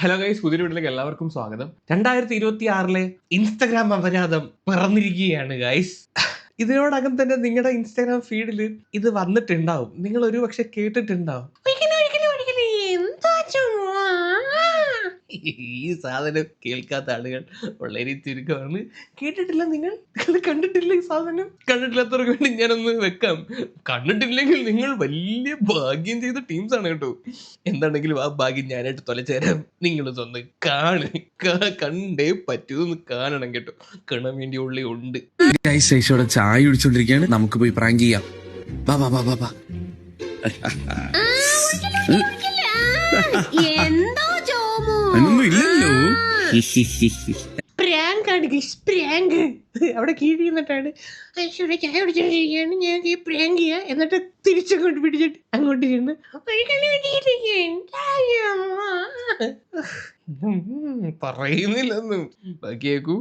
Hello guys, പുതിയ വീട്ടിലേക്ക് എല്ലാവർക്കും സ്വാഗതം. 2026 ഇൻസ്റ്റഗ്രാം അപരാധം പിറന്നിരിക്കുകയാണ് ഗൈസ്. ഇതിനോടകം തന്നെ നിങ്ങളുടെ ഇൻസ്റ്റാഗ്രാം ഫീഡിൽ ഇത് വന്നിട്ടുണ്ടാവും. നിങ്ങൾ ഒരു പക്ഷെ കേട്ടിട്ടുണ്ടാവും. ഈ സാധനം കേൾക്കാത്ത ആളുകൾ വളരെ ചുരുക്കമാണ്. കേട്ടിട്ടില്ല നിങ്ങൾ കണ്ടിട്ടില്ല. ഈ സാധനം കണ്ടിട്ടില്ലാത്തവർക്ക് വേണ്ടി ഞാനൊന്ന് വെക്കാം. കണ്ടിട്ടില്ലെങ്കിൽ നിങ്ങൾ വലിയ ഭാഗ്യം ചെയ്ത ടീംസ് ആണ് കേട്ടോ. എന്താണെങ്കിലും ആ ഭാഗ്യം ഞാനായിട്ട് തൊലച്ചേരാം. നിങ്ങളൊന്ന് കണ്ടേ പറ്റൂ, കാണണം കേട്ടോ. കാണാൻ വേണ്ടി ഉള്ളി ഉണ്ട്. ചായ കുടിച്ചോണ്ടിരിക്കുകയാണ്, നമുക്ക് പോയി പ്രാങ്ക് ചെയ്യാം. ഒന്നും ഇല്ലല്ലോ. അവിടെ കീഴി നിന്നിട്ടാണ് ഐശ്വര്യ ചായ കുടിച്ചോണ്ടിരിക്കുകയാണ്, ഞാൻ പ്രാങ്ക് ചെയ്യാ. എന്നിട്ട് തിരിച്ചങ്ങോട്ട് പിടിച്ചിട്ട് അങ്ങോട്ട് ചെന്ന് പറയുന്നില്ലെന്നും ബാക്കിയേക്കൂ.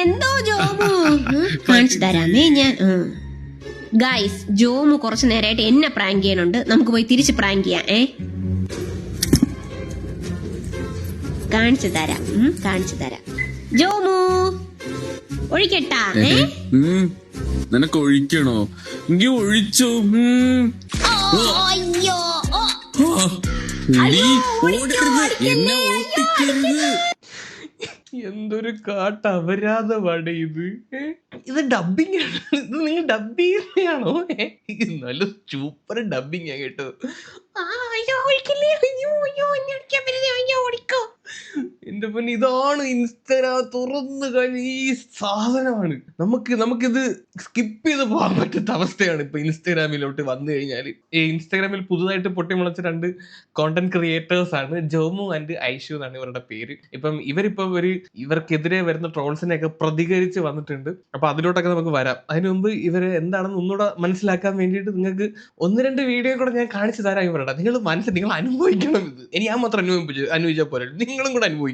എന്തോ ജോമു കാണിച്ചു തരാമേ ഞാൻ. ഗൈസ്, ജോമു കുറച്ചു നേരമായിട്ട് എന്നെ പ്രാങ്ക് ചെയ്യാനുണ്ട്. നമുക്ക് പോയി തിരിച്ച് പ്രാങ്ക് ചെയ്യാം. കാണിച്ചു തരാം. ജോമു ഒഴിക്കട്ടാ? നിനക്ക് ഒഴിക്കണോ? എങ്കിൽ ഒഴിച്ചോ. അയ്യോ എന്നെ ഓട്ടിക്കരുത്. എന്തൊരു കാട്ട അപരാധമാണ് ഇത്. ഇത് ഡബിങ് ആണ്. ഇത് നിങ്ങൾ ഡബ് ചെയ്യുകയാണോ? നല്ല സൂപ്പർ ഡബിങ് ആ കേട്ടോ. എന്റെ പൊന്നെ, ഇതാണ് ഇൻസ്റ്റാഗ്രാം തുറന്നു കഴിഞ്ഞ ഈ സാധനമാണ്. നമുക്കിത് സ്കിപ്പ് ചെയ്ത് പോകാൻ പറ്റാത്ത അവസ്ഥയാണ് ഇപ്പൊ ഇൻസ്റ്റാഗ്രാമിലോട്ട് വന്നു കഴിഞ്ഞാൽ. ഈ ഇൻസ്റ്റാഗ്രാമിൽ പുതുതായിട്ട് പൊട്ടിമുളച്ച 2 കോണ്ടന്റ് ക്രിയേറ്റേഴ്സ് ആണ്, ജോമു ആൻഡ് ഐഷു എന്നാണ് ഇവരുടെ പേര്. ഇവരിപ്പം ഇവർക്കെതിരെ വരുന്ന ട്രോൾസിനെയൊക്കെ പ്രതികരിച്ച് വന്നിട്ടുണ്ട്. അപ്പൊ അതിലോട്ടൊക്കെ നമുക്ക് വരാം. അതിനു മുമ്പ് ഇവര് എന്താണെന്ന് ഒന്നുകൂടെ മനസ്സിലാക്കാൻ വേണ്ടിയിട്ട് നിങ്ങൾക്ക് 1-2 വീഡിയോ കൂടെ ഞാൻ കാണിച്ചു തരാം. ഇവരുടെ നിങ്ങൾ അനുഭവിക്കണം. ഇത് ഇനി ഞാൻ മാത്രം അനുഭവിച്ചാൽ പോലെ നിങ്ങളും കൂടെ അനുഭവിക്കണം.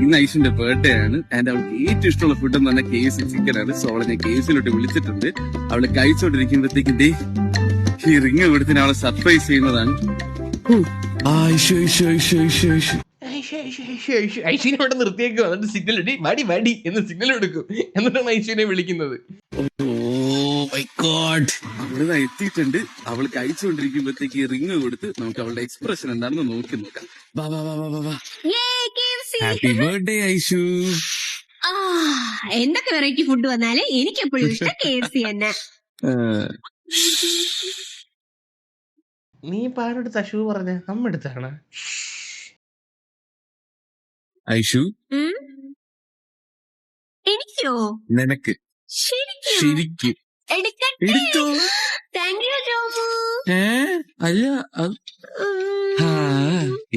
ഇന്ന് ഐഷിന്റെ ബർത്ത്ഡേ ആണ്. ആൻഡ് അവൾക്ക് ഏറ്റവും ഇഷ്ടമുള്ള ഫുഡ് എന്ന് പറഞ്ഞാൽ KFC ചിക്കൻ ആണ്. സോ അവളെ ഞാൻ KFCയിലോട്ട് വിളിച്ചിട്ടുണ്ട്. അവള് കഴിച്ചോണ്ടിരിക്കുമ്പോഴത്തേക്കും ഈ റിങ് കൊടുത്തിന് അവളെ സർപ്രൈസ് ചെയ്യുന്നതാണ്. ഐശ്വര്യ നിർത്തിയേക്കും. എന്നിട്ട് സിഗ്നൽ ഇടി, മടി എന്ന് സിഗ്നൽ എടുക്കും. എന്നിട്ടാണ് ഐശ്വര്യനെ വിളിക്കുന്നത്. അവള് എത്തിയിട്ടുണ്ട്. അവള് കഴിച്ചുകൊണ്ടിരിക്കുമ്പോഴത്തേക്ക് റിങ് കൊടുത്ത് നമുക്ക് അവളുടെ എക്സ്പ്രഷൻ എന്താണെന്ന് നോക്കി നോക്കാം. Happy birthday Aishu. എന്തൊക്കെ വെറൈറ്റി ഫുഡ് വന്നാലും എനിക്ക് എപ്പോഴും ഇഷ്ടം KFC തന്നെ. നീ പാടെടുത്ത ഷൂ പറഞ്ഞ നമ്മെടുത്താണ് ഐഷു. എനിക്കോ? നിനക്ക് ശരിക്കും എടുത്തോ. Thank you Jomu. അല്ല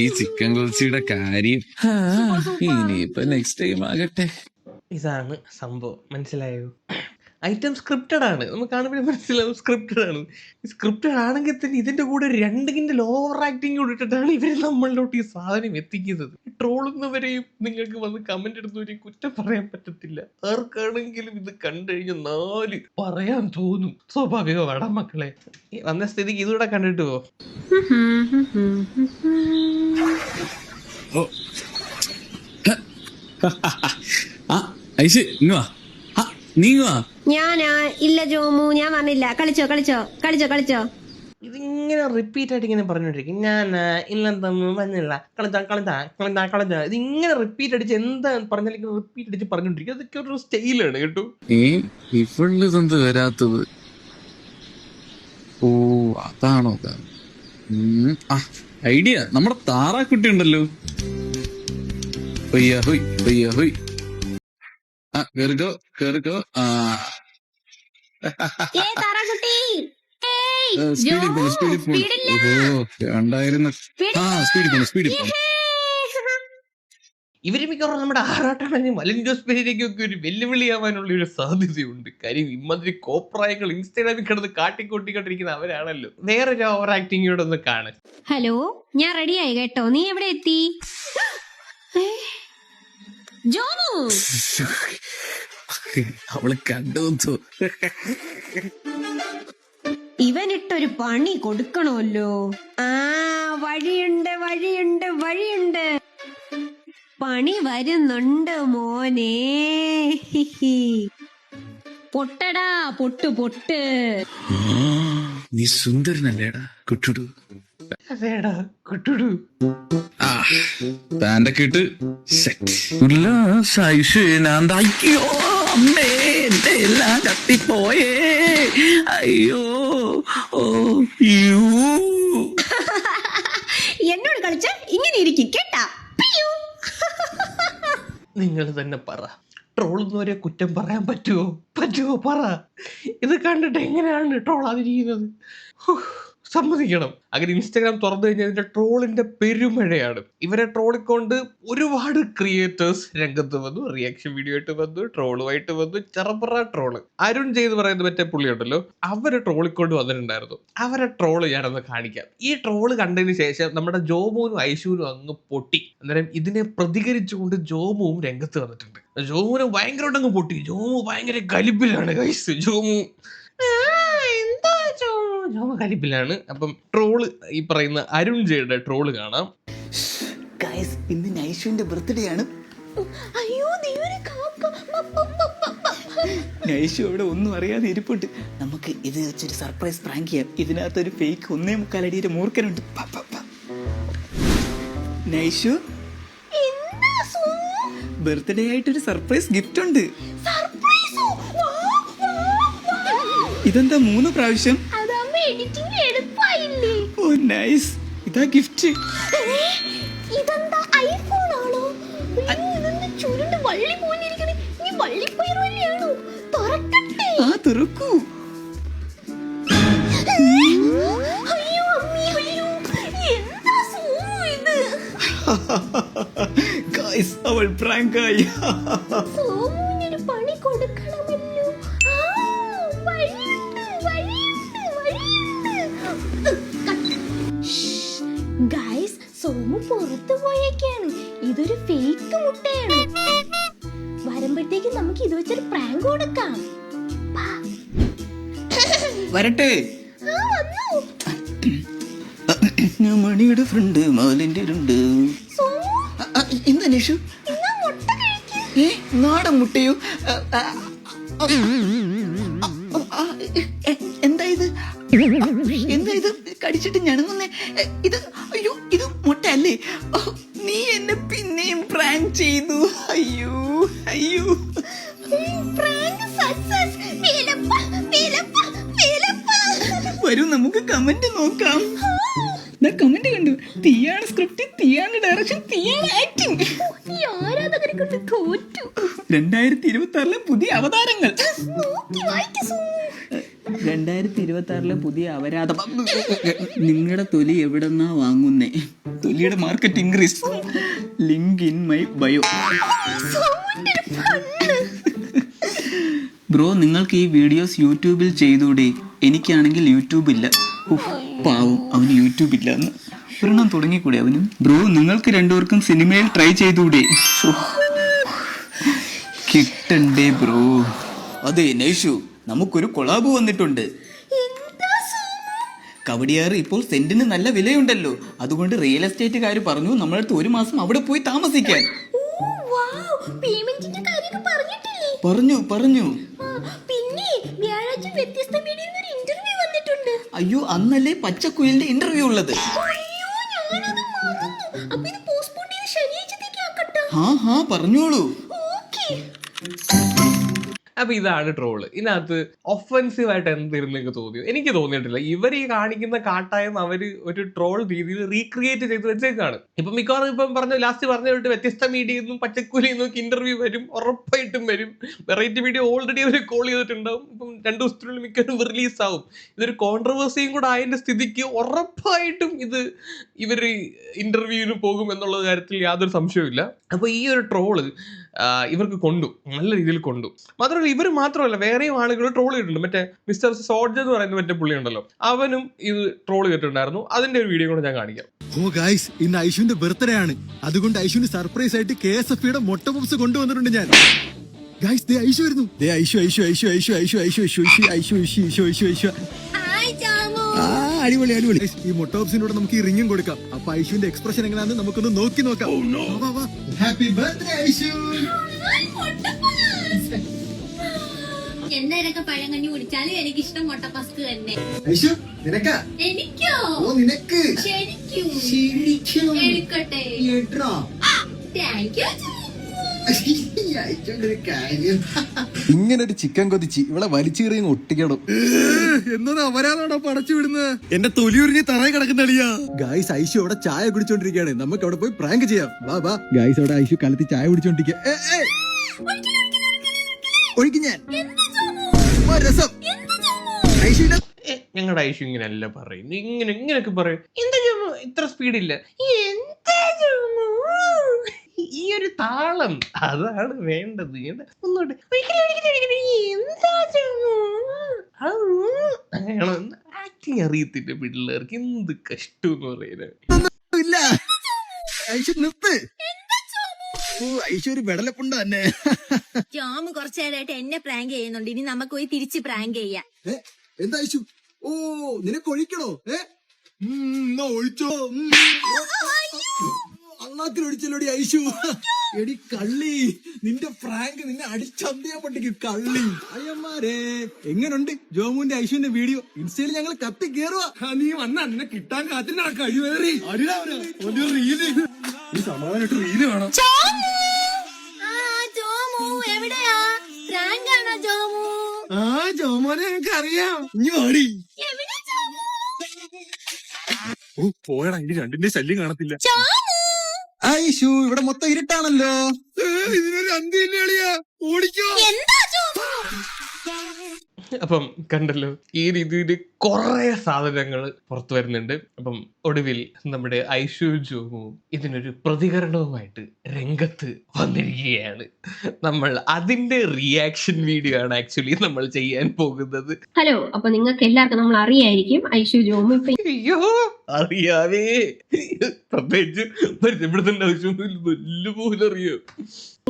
ഈ ചിക്കൻ കുൽസിയുടെ കാര്യം ഇനിയിപ്പൊ നെക്സ്റ്റ് ടൈം ആകട്ടെ. ഇതാണ് സംഭവം, മനസ്സിലായോ? ഐറ്റം സ്ക്രിപ്റ്റഡ് ആണ്. നമുക്ക് കാണുമ്പോൾ മനസ്സിലാവും സ്ക്രിപ്റ്റഡ് ആണ്. സ്ക്രിപ്റ്റഡ് ആണെങ്കിൽ തന്നെ ഇതിന്റെ കൂടെ 2 കിൻഡൽ ഓവർ ആക്ടിങ് കൂടെ ഇട്ടിട്ടാണ് ഇവര് നമ്മളിലോട്ട് ഈ സാധനം എത്തിക്കുന്നത്. ട്രോളുന്നവരെയും നിങ്ങൾക്ക് വന്ന് കമന്റ് എടുത്തവരെയും കുറ്റം പറയാൻ പറ്റത്തില്ല. ആർക്കാണെങ്കിലും ഇത് കണ്ടു കഴിഞ്ഞാൽ 4 പറയാൻ തോന്നും. സ്വാഭാവികമാണ് മക്കളെ. വന്ന സ്ഥിതിക്ക് ഇതുകൂടെ കണ്ടിട്ട് പോ. ഐഷു നീങ്ങുവാ. ഞാനാ? ഇല്ല ജോമു, ഞാൻ പറഞ്ഞില്ല. കളിച്ചോ. ഇതിങ്ങനെ റിപ്പീറ്റ് ആയിട്ട് ഇങ്ങനെ പറഞ്ഞോണ്ടിരിക്കും. ഞാൻ ഇല്ലെന്തൊന്നും വന്നില്ല, കളിച്ച ഇതിങ്ങനെ റിപ്പീറ്റ് അടിച്ച് എന്താ പറഞ്ഞാലും റിപ്പീറ്റ് അടിച്ച് പറഞ്ഞോണ്ടിരിക്കും. അതൊക്കെ ഒരു സ്റ്റൈലാണ് കേട്ടോ. ഇവളിതെന്ത് വരാത്തത്? ഓ അതാണോ? ഐഡിയ. നമ്മുടെ താറാക്കുട്ടി ഉണ്ടല്ലോ. കേറിക്കോ. ഇവര് മിക്കവാറും നമ്മുടെ ആറാട്ടാണെങ്കിൽ മലൻ ജോസ് പെരേരയ്ക്കൊക്കെ ഒരു വെല്ലുവിളിയാവാനുള്ള ഒരു സാധ്യതയുണ്ട്. കാര്യം ഇമാതിരി കോപ്രായങ്ങൾ ഇൻസ്റ്റാഗ്രാമിൽ കിടന്ന് കാട്ടിക്കൊണ്ടിരിക്കുന്ന അവരാണല്ലോ. വേറൊരു ഓവർ ആക്ടിങ്ങോടെ ഒന്ന് കാണാൻ. ഹലോ, ഞാൻ റെഡിയായി കേട്ടോ. നീ എവിടെ എത്തി? ജോമു അവള് കണ്ടു. ഇവനിട്ടൊരു പണി കൊടുക്കണമല്ലോ. വഴിയുണ്ട് വഴിയുണ്ട് വഴിയുണ്ട്, പണി വരുന്നുണ്ട് മോനെ. പൊട്ടടാ പൊട്ട് പൊട്ട്. നീ സുന്ദരനല്ലേടാ കുട്ടുടു. അതേടാ കുട്ടുടു. പാൻറ്റൊക്കെ ഇട്ട് സെറ്റ്. അയ്യോ അമ്മേ, എന്റെ എല്ലാം കത്തിപ്പോയേ. അയ്യോ ഓ യൂ. എന്നോട് കളിച്ച ഇങ്ങനെ ഇരിക്കും കേട്ടാ. നിങ്ങൾ തന്നെ പറ, ട്രോളുന്നവരെ കുറ്റം പറയാൻ പറ്റുമോ പറ. ഇത് കണ്ടിട്ട് എങ്ങനെയാണ് ട്രോളാതിരിക്കുന്നത്? സമ്മതിക്കണം. അങ്ങനെ ഇൻസ്റ്റാഗ്രാം തുറന്നു കഴിഞ്ഞാൽ ഇതിന്റെ ട്രോളിന്റെ പെരുമഴയാണ്. ഇവരെ ട്രോളിക്കൊണ്ട് ഒരുപാട് ക്രിയേറ്റേഴ്സ് രംഗത്ത് വന്നു. റിയാക്ഷൻ വീഡിയോ ആയിട്ട് വന്നു, ട്രോളുമായിട്ട് വന്നു, ചെറപ്പറ ട്രോള്. അരുൺ ചെയ്ത് പറയുന്നത് മറ്റേ പുള്ളിയുണ്ടല്ലോ, അവരെ ട്രോളിക്കൊണ്ട് വന്നിട്ടുണ്ടായിരുന്നു. അവരെ ട്രോള് ഞാനൊന്ന് കാണിക്കാം. ഈ ട്രോള് കണ്ടതിന് ശേഷം നമ്മുടെ ജോമോനും ഐശുവിനും അങ്ങ് പൊട്ടി. അന്നേരം ഇതിനെ പ്രതികരിച്ചുകൊണ്ട് ജോമുവും രംഗത്ത് വന്നിട്ടുണ്ട്. ജോമുനെ ഭയങ്കരമായിട്ട് അങ്ങ് പൊട്ടി. ജോമു ഭയങ്കര കലിപ്പിലാണ് ഗൈസ്. ജോമു കരിപ്പിലാണ്. അപ്പം ട്രോള് ഈ പറയുന്ന അരുൺ ജയുടെ ട്രോള് കാണാം. ഗൈസ്, ഇന്ന് നൈഷുവിന്റെ ബർത്ത്ഡേ ആണ്. നൈഷു അവിടെ ഒന്നും അറിയാതെ ഇരിപ്പുണ്ട്. നമുക്ക് ഇത് വെച്ചൊരു സർപ്രൈസ് പ്രാങ്ക് ചെയ്യാം. ഇതിനകത്തൊരു ഫേക്ക് 1.25 അടിയുടെ മൂർഖനുണ്ട്. നൈഷു, ബർത്ത്ഡേ ആയിട്ടൊരു സർപ്രൈസ് ഗിഫ്റ്റ് ഉണ്ട്. ഇതെന്താ 3 പ്രാവശ്യം? ഓ നൈസ്, ഇതാ ഗിഫ്റ്റ്. ഇതെന്താ ഐഫോൺ ആണോ? ചുരുണ്ട് വള്ളി പോലിരിക്കണേ. ഈ വള്ളിപ്പയറോ? തുറക്കട്ടെ. ആ തുറക്കൂ. അയ്യോ അമ്മി, അയ്യോ എന്താ സോമു ഇത്? ഗൈസ്, അവൾ പ്രാങ്ക് ആയി. സോമുവിനൊരു പണി കൊടുക്കണമല്ലോ. ഗൈസ്, സോമു പുറത്തു പോയേക്കാണ്. ഇതൊരു ഫേക്ക് മുട്ടയാണ്. വരുമ്പോഴത്തേക്ക് നമുക്ക് ഇത് വെച്ചൊരു പ്രാങ്ക് കൊടുക്കാം. വരട്ടെ. ഞാൻ മണിയുടെ ഫ്രണ്ട് മാലിന്റെ ഉണ്ട്. എന്താ നിഷു? നാടൻ മുട്ടയോ? എന്താ ഇത്? എന്താ ഇത് കടിച്ചിട്ട് ഞണങ്ങുന്നേ? ഇത് അയ്യോ, ഇത് മുട്ട അല്ലേ? നീ എന്നെ പിന്നെയും പ്രാങ്ക് ചെയ്തു. അയ്യോ അയ്യോ. വരൂ, നമുക്ക് കമന്റ് നോക്കാം. കമന്റ് കണ്ടു. തീയാണ് സ്ക്രിപ്റ്റ്, തീയാണ് ഡയറക്ഷൻ, തീയാണ് ആക്ടിങ്. 2026 പുതിയ അവതാരങ്ങൾ. 2026 പുതിയ അവരാധം. നിങ്ങളുടെ തൊലി എവിടെന്നാ വാങ്ങുന്നേ? തൊലിയുടെ market increase. Link in my bio. Bro, നിങ്ങൾക്ക് ഈ വീഡിയോസ് യൂട്യൂബിൽ ചെയ്തൂടെ? എനിക്കാണെങ്കിൽ യൂട്യൂബ് ഇല്ല. പാവം, അവന് യൂട്യൂബ് ഇല്ല. ഒരെണ്ണം തുടങ്ങിക്കൂടെ അവനും? ബ്രോ, നിങ്ങൾക്ക് രണ്ടുപേർക്കും സിനിമയിൽ ട്രൈ ചെയ്തൂടെ? കിട്ടണ്ടേ ബ്രോ? അതെ നൈഷു, നമുക്കൊരു കൊളാബ് വന്നിട്ടുണ്ട്. കവടിയാറ് ഇപ്പോൾ സെന്റിന് നല്ല വിലയുണ്ടല്ലോ. അതുകൊണ്ട് റിയൽ എസ്റ്റേറ്റുകാർ പറഞ്ഞു നമ്മളടുത്ത് 1 മാസം അവിടെ പോയി താമസിക്കാൻ. പറഞ്ഞു. അയ്യോ, അന്നല്ലേ പച്ചക്കുയിലിന്റെ ഇന്റർവ്യൂ ഉള്ളത്. ഹാ പറഞ്ഞോളൂ. അപ്പൊ ഇതാണ് ട്രോള്. ഇതിനകത്ത് ഒഫൻസീവ് ആയിട്ട് എന്തിരുന്നു എനിക്ക് തോന്നിയത്? എനിക്ക് തോന്നിയിട്ടില്ല. ഇവർ ഈ കാണിക്കുന്ന കാട്ടായം അവര് ഒരു ട്രോൾ രീതിയിൽ റീക്രിയേറ്റ് ചെയ്ത് വെച്ചേക്കാണ്. ഇപ്പൊ മിക്കവാറും ഇപ്പം ലാസ്റ്റ് പറഞ്ഞിട്ട് വ്യത്യസ്ത മീഡിയയിൽ നിന്നും പച്ചക്കൂലിയിൽ നിന്നും ഇന്റർവ്യൂ വരും, ഉറപ്പായിട്ടും വരും. വെറൈറ്റി മീഡിയ ഓൾറെഡി അവർ കോൾ ചെയ്തിട്ടുണ്ടാവും. ഇപ്പം 2 ദിവസത്തിനുള്ളിൽ മിക്കവാറും റിലീസ് ആവും. ഇതൊരു കോൺട്രവേഴ്സിയും കൂടെ ആയതിന്റെ സ്ഥിതിക്ക് ഉറപ്പായിട്ടും ഇത് ഇവര് ഇന്റർവ്യൂവിന് പോകും എന്നുള്ള കാര്യത്തിൽ യാതൊരു സംശയവും. അപ്പൊ ഈ ഒരു ട്രോള് ഇവർക്ക് നല്ല രീതിയിൽ കൊണ്ടു. മാത്രമല്ല ഇവർ മാത്രമല്ല, വേറെയും ആളുകൾ ട്രോൾ ചെയ്തിട്ടുണ്ട്. മറ്റേ മിസ്റ്റർ സോൾജ് എന്ന് പറയുന്ന മറ്റേ പുള്ളി ഉണ്ടല്ലോ, അവനും ഇത് ട്രോൾ ചെയ്തിട്ടുണ്ടായിരുന്നു. അതിന്റെ ഒരു വീഡിയോ കൂടെ ഞാൻ കാണിക്കാം. ഓ ഗൈസ്, ഇന്ന് ഐഷുവിന്റെ ബർത്ത്ഡേ ആണ്. അതുകൊണ്ട് ഐഷുവിന് സർപ്രൈസ് ആയിട്ട് KSFയുടെ മുട്ട പപ്സ് കൊണ്ടുവന്നിട്ടുണ്ട് ഞാൻ. ഗൈസ്, ദേ ഐഷു വരുന്നു. ദേ ഐഷു. അടിപൊളി അടിപൊളി. ഈ മുട്ട പപ്സിനോട് നമുക്ക് ഈ റിങ്ങും കൊടുക്കാം. അപ്പൊ ഐശുവിന്റെ എക്സ്പ്രഷൻ എങ്ങനെയാണെന്ന് നമുക്കൊന്ന് നോക്കി നോക്കാം. Happy birthday Aishu. എന്തായാലൊക്കെ പഴങ്കഞ്ഞി കുടിച്ചാലും എനിക്കിഷ്ടം മുട്ടപ്പസ്ക് തന്നെ. ഐശു നിനക്കാ? എനിക്കോ? ഓ നിനക്ക്. ശരിക്കും എടുക്കട്ടെ. Thank you. ഇങ്ങനൊരു ചിക്കൻ കൊതിച്ച് ഇവിടെ വലിച്ചെറിയും ഒട്ടിക്കണം എന്നത് അവരാണോടാ പടച്ചു വിടുന്നത്. എന്റെ തൊലി ഉരിഞ്ഞ് തറയിൽ കിടക്കുന്ന അളിയാ. ഗായ്സ് ഐശു അവിടെ ചായ കുടിച്ചോണ്ടിരിക്കുകയാണ്. നമുക്ക് അവിടെ പോയി പ്രാങ്ക് ചെയ്യാം. വാ വാ. ഗായ്സ് അവിടെ ഐശു കലത്തി ചായ കുടിച്ചോണ്ടിരിക്കുക. ഒഴിക്കും ഞാൻ രസം. ഞങ്ങളുടെ ഐഷു ഇങ്ങനെയല്ല പറയും. ഇങ്ങനെയൊക്കെ പറയും. എന്താ ഇത്ര സ്പീഡില്ല. ഈ ഒരു താളം അതാണ് വേണ്ടത്. ഒന്നുകൂടെ ആക്ടിങ് അറിയത്തില്ല പിള്ളേർക്ക്. എന്ത് കഷ്ടം എന്ന് പറയുന്നത്. ഐശ്വര്യ വെടലപ്പുണ്ട് തന്നെ. ജോമ് കുറച്ചു നേരമായിട്ട് എന്നെ പ്രാങ്ക് ചെയ്യുന്നുണ്ട്. ഇനി നമുക്ക് പോയി തിരിച്ച് പ്രാങ്ക് ചെയ്യാം. എന്താ ഐശു? ഓ നിനക്ക് ഒഴിക്കണോ? ഒഴിച്ചോ. അണ്ണാക്കിലൊഴിച്ചല്ലോടി ഐശു. എടി കള്ളി, നിന്റെ പ്രാങ്ക് നിന്നെ അടിച്ചന്തിയാ പട്ടിക്ക് കള്ളി. അയ്യന്മാരെ എങ്ങനുണ്ട് ജോമുവിന്റെ ഐശുവിന്റെ വീഡിയോ? ഇൻസ്റ്റയിൽ ഞങ്ങൾ കത്തി കേറുവാ. നീ വന്ന എന്നെ കിട്ടാൻ കാത്തിനാ കഴിവേറി. ഈ സമാധാനമായിട്ട് റീല് വേണം. ജോമു എവിടെയാ? പ്രാങ്ക് ആണോ ജോമു? ജോമോനെ എനിക്ക് അറിയാം. ഇനി വാടി. എവിടെ ജോമു? ഓ പോയടാ, ഇനി രണ്ടിന്റെ ശല്യം കാണത്തില്ല. ജോമു ഐശു ഇവിടെ മൊത്തം ഇരുട്ടാണല്ലോ. ഇതിനൊരു അന്ത്യ ഓടിക്കോ. എന്താ ജോമു? അപ്പം കണ്ടല്ലോ, ഈ രീതിയിൽ കുറെ സാധനങ്ങൾ പുറത്തു വരുന്നുണ്ട്. അപ്പം ഒടുവിൽ നമ്മുടെ ഐഷു ജോമു ഇതിനൊരു പ്രതികരണവുമായിട്ട് രംഗത്ത് വന്നിരിക്കുകയാണ്. നമ്മൾ അതിന്റെ റിയാക്ഷൻ വീഡിയോ ആണ് ആക്ച്വലി നമ്മൾ ചെയ്യാൻ പോകുന്നത്. ഹലോ, അപ്പൊ നിങ്ങൾക്ക് എല്ലാവർക്കും നമ്മൾ അറിയായിരിക്കും ഐഷു ജോമു ഇപ്പൊ അയ്യോ അറിയാവേ, പ്രത്യേകിച്ച് പരിചയപ്പെടുത്തേണ്ട ആവശ്യമൊന്നും വല്ലപോലെ അറിയോ.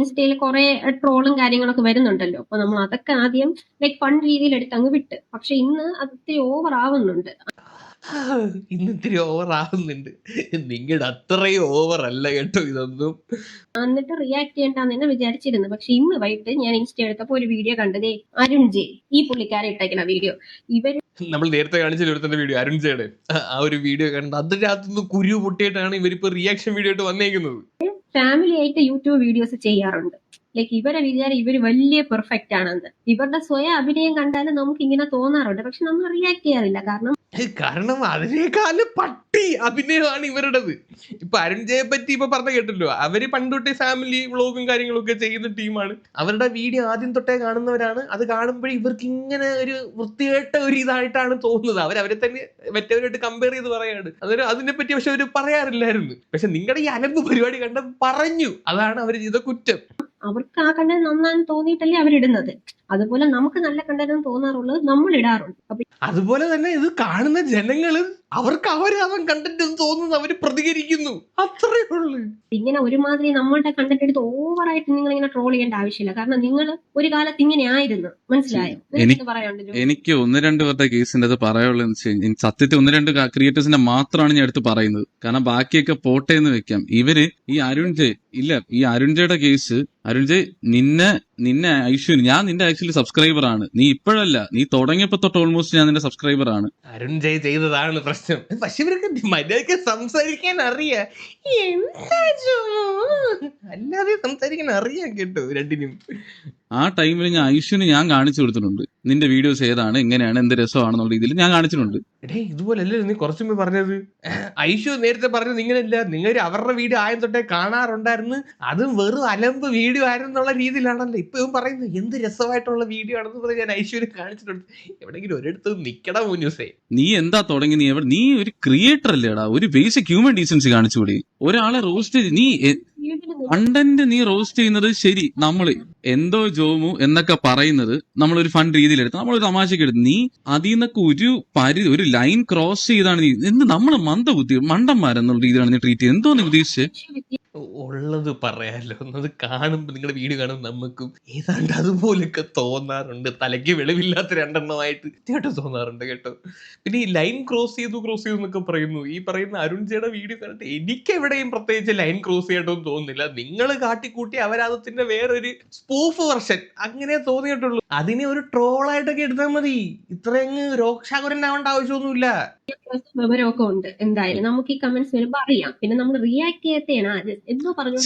ഇൻസ്റ്റയിൽ കുറെ ട്രോളും കാര്യങ്ങളൊക്കെ വരുന്നുണ്ടല്ലോ. അപ്പൊ നമ്മൾ അതൊക്കെ ആദ്യം ലൈക് ഫൺ രീതിയിൽ എടുത്ത് അങ്ങ് വിട്ട്. പക്ഷെ ഇന്ന് അത് ഇത്തിരി ഓവർ ആവുന്നുണ്ട്. ഇന്ന് ഇത്തിരി ഓവർ ആവുന്നുണ്ട്. നിങ്ങളുടെ അത്രയും ഓവർ അല്ല കേട്ടോ ഇതൊന്നും. എന്നിട്ട് റിയാക്ട് ചെയ്യണ്ടെന്ന് തന്നെ വിചാരിച്ചിരുന്നു. പക്ഷെ ഇന്ന് വൈകിട്ട് ഞാൻ ഇൻസ്റ്റ എടുത്തപ്പോ ഒരു വീഡിയോ കണ്ടതേ അരുൺ ജെ, ഈ പുള്ളിക്കാരെ ഇട്ടേക്കുന്ന വീഡിയോ. ഇവര് നമ്മൾ നേരത്തെ കാണിച്ച ഒരുത്തന്റെ വീഡിയോ, അരുൺ ജയുടെ ആ ഒരു വീഡിയോ കണ്ട് അതിനകത്തുനിന്ന് കുരു പൊട്ടിയിട്ടാണ് ഇവരിപ്പോ റിയാക്ഷൻ വീഡിയോ ആയിട്ട് വന്നേക്കുന്നത്. ഫാമിലി ആയിട്ട് യൂട്യൂബ് വീഡിയോസ് ചെയ്യാറുണ്ട്. ലൈക്ക് ഇവരെ വിചാരം ഇവര് വലിയ പെർഫെക്റ്റ് ആണെന്ന്. ഇവരുടെ സ്വയം അഭിനയം കണ്ടാലും നമുക്ക് ഇങ്ങനെ തോന്നാറുണ്ട്. പക്ഷെ നമ്മൾ റിയാക്ട് ചെയ്യാറില്ല. കാരണം അതിനേക്കാളും പട്ടി അഭിനയമാണ് ഇവരുടേത്. ഇപ്പൊ അരുൺ ജയെ പറ്റി ഇപ്പൊ പറഞ്ഞ കേട്ടല്ലോ, അവര് പണ്ടൊട്ടേ ഫാമിലി വ്ളോഗും കാര്യങ്ങളും ഒക്കെ ചെയ്യുന്ന ടീമാണ്. അവരുടെ വീഡിയോ ആദ്യം തൊട്ടേ കാണുന്നവരാണ്. അത് കാണുമ്പോഴേ ഇവർക്ക് ഇങ്ങനെ ഒരു വൃത്തികെട്ട ഒരു ഇതായിട്ടാണ് തോന്നുന്നത്. അവരെ തന്നെ മറ്റവരായിട്ട് കമ്പയർ ചെയ്ത് പറയാണ്. അതിനെ പറ്റി പക്ഷെ അവര് പറയാറില്ലായിരുന്നു. പക്ഷെ നിങ്ങളുടെ ഈ അലമ്പ് പരിപാടി കണ്ട പറഞ്ഞു. അതാണ് അവർ ചെയ്ത കുറ്റം. അവർക്ക് ആ കണ്ടന്റ് നന്നാന്ന് തോന്നിയിട്ടല്ലേ അവരിടുന്നത്. അതുപോലെ നമുക്ക് നല്ല കണ്ടന്റ് തോന്നാറുള്ളത് നമ്മൾ ഇടാറുണ്ട്. അതുപോലെ തന്നെ ഇത് കാണുന്ന ജനങ്ങള് അവർക്ക് അവൻ കണ്ടന്റ് തോന്നുന്നു, അവര് പ്രതികരിക്കുന്നു. അത്രേ ഉള്ളു. ഇങ്ങനെ ഒരുമാതിരി നമ്മളുടെ കണ്ടന്റ് എടുത്ത് ഓവറായിട്ട് നിങ്ങൾ ഇങ്ങനെ ട്രോൾ ചെയ്യേണ്ട ആവശ്യമില്ല. കാരണം നിങ്ങൾ ഒരു കാലത്ത് ഇങ്ങനെ ആയിരുന്നു. മനസ്സിലായോ? എനിക്ക് ഒന്ന് രണ്ട് പേരുടെ കേസിന്റെ അത് പറയാനുള്ളതെന്ന് വെച്ച് കഴിഞ്ഞാൽ സത്യത്തിൽ ഒന്ന് രണ്ട് ക്രിയേറ്റേഴ്സിന്റെ മാത്രമാണ് ഞാൻ എടുത്ത് പറയുന്നത്. കാരണം ബാക്കിയൊക്കെ പോട്ടെ എന്ന് വെക്കാം. ഇവര് ഈ അരുൺ ജെ ഈ അരുൺ ജെയുടെ കേസ്, അരുൺ ജെ നിന്നെ ഐശ്വര്യ, ഞാൻ നിന്റെ ആക്ച്വലി സബ്സ്ക്രൈബർ ആണ്. നീ ഇപ്പോഴല്ല, നീ തുടങ്ങിയപ്പോ തൊട്ട് ഓൾമോസ്റ്റ് ഞാൻ നിന്റെ സബ്സ്ക്രൈബർ ആണ്. അരുൺ ജയ് ചെയ്തതാണ് പ്രശ്നം. പക്ഷെ ഇവർക്ക് മര്യാദക്ക് സംസാരിക്കാൻ അറിയാം. അല്ലാതെ സംസാരിക്കാൻ അറിയാം കേട്ടോ രണ്ടിനും. ആ ടൈമിൽ ഞാൻ കാണിച്ചു കൊടുത്തിട്ടുണ്ട് നിന്റെ വീഡിയോസ് ഏതാണ്, എങ്ങനെയാണ്, എന്ത് രസമാണെന്നുള്ള രീതിയിൽ ഞാൻ കാണിച്ചിട്ടുണ്ട്. ഇതുപോലെ അല്ലേ നീ കുറച്ചു മുമ്പ് പറഞ്ഞത്? ഐഷു നേരത്തെ പറഞ്ഞത് ഇങ്ങനെയല്ല, നിങ്ങൾ അവരുടെ വീഡിയോ ആയം തൊട്ടേ കാണാറുണ്ടായിരുന്നു, അതും വെറും അലമ്പ് വീഡിയോ ആയിരുന്നുള്ള രീതിയിലാണല്ലോ ഇപ്പൊ പറയുന്നത്. എന്ത് രസമായിട്ടുള്ള വീഡിയോ ആണെന്ന് പറഞ്ഞ് ഞാൻ ഐശ്വര്യ കാണിച്ചിട്ടുണ്ട്. എവിടെയെങ്കിലും ഒരിടത്ത് നിക്കണം ന്യൂസേ. നീ എന്താ തുടങ്ങി? നീ ഒരു ക്രിയേറ്റർ അല്ലേടാ? ഒരു ബേസിക് ഹ്യൂമൻ ഡീസൻസി കാണിച്ചുകൂടി? ഒരാളെ റോസ്റ്റ് നീ കണ്ടന്റ് നീ റോസ്റ്റ് ചെയ്യുന്നത് ശരി, നമ്മള് എന്തോ ജോമു എന്നൊക്കെ പറയുന്നത് നമ്മളൊരു ഫൺ രീതിയിലെടുത്ത് നമ്മളൊരു തമാശക്ക് എടുത്ത്, നീ അതിൽ നിന്നൊക്കെ ഒരു ലൈൻ ക്രോസ് ചെയ്താണ് നീ എന്ത് നമ്മള് മന്ദബുദ്ധി മണ്ടന്മാരെന്നുള്ള രീതിയിലാണ് നീ ട്രീറ്റ് ചെയ്ത്. എന്തോ നീ ഉദ്ദേശിച്ചത്? ഉള്ളത് പറയാലോ. അത് കാണുമ്പോൾ നിങ്ങളുടെ വീഡിയോ കാണുമ്പോൾ നമുക്കും ഏതാണ്ട് അതുപോലൊക്കെ തോന്നാറുണ്ട്. തലയ്ക്ക് വെളിവില്ലാത്ത രണ്ടെണ്ണമായിട്ട് കേട്ടോ തോന്നാറുണ്ട് കേട്ടോ. പിന്നെ ഈ ലൈൻ ക്രോസ് ചെയ്തു എന്നൊക്കെ പറയുന്നു. ഈ പറയുന്ന അരുൺജിയുടെ വീഡിയോ കണ്ടിട്ട് എനിക്ക് എവിടെയും പ്രത്യേകിച്ച് ലൈൻ ക്രോസ് ചെയ്യണമെന്ന് തോന്നുന്നില്ല. നിങ്ങൾ കാട്ടിക്കൂട്ടി അവരാദത്തിന്റെ വേറൊരു സ്പൂഫ് വെർഷൻ അങ്ങനെ തോന്നിയിട്ടുള്ളൂ. അതിനെ ഒരു ട്രോളായിട്ടൊക്കെ എടുത്താൽ മതി. ഇത്രയങ്ങ് രോക്ഷാകുരനാവേണ്ട ആവശ്യമൊന്നുമില്ല. വിവരമൊക്കെ ഉണ്ട്. എന്തായാലും നമുക്ക് ഈ കമന്റ്സ് വരുമ്പോ അറിയാം. പിന്നെ നമ്മൾ റിയാക്ട് ചെയ്യത്തേണ് എന്തോ പറഞ്ഞു.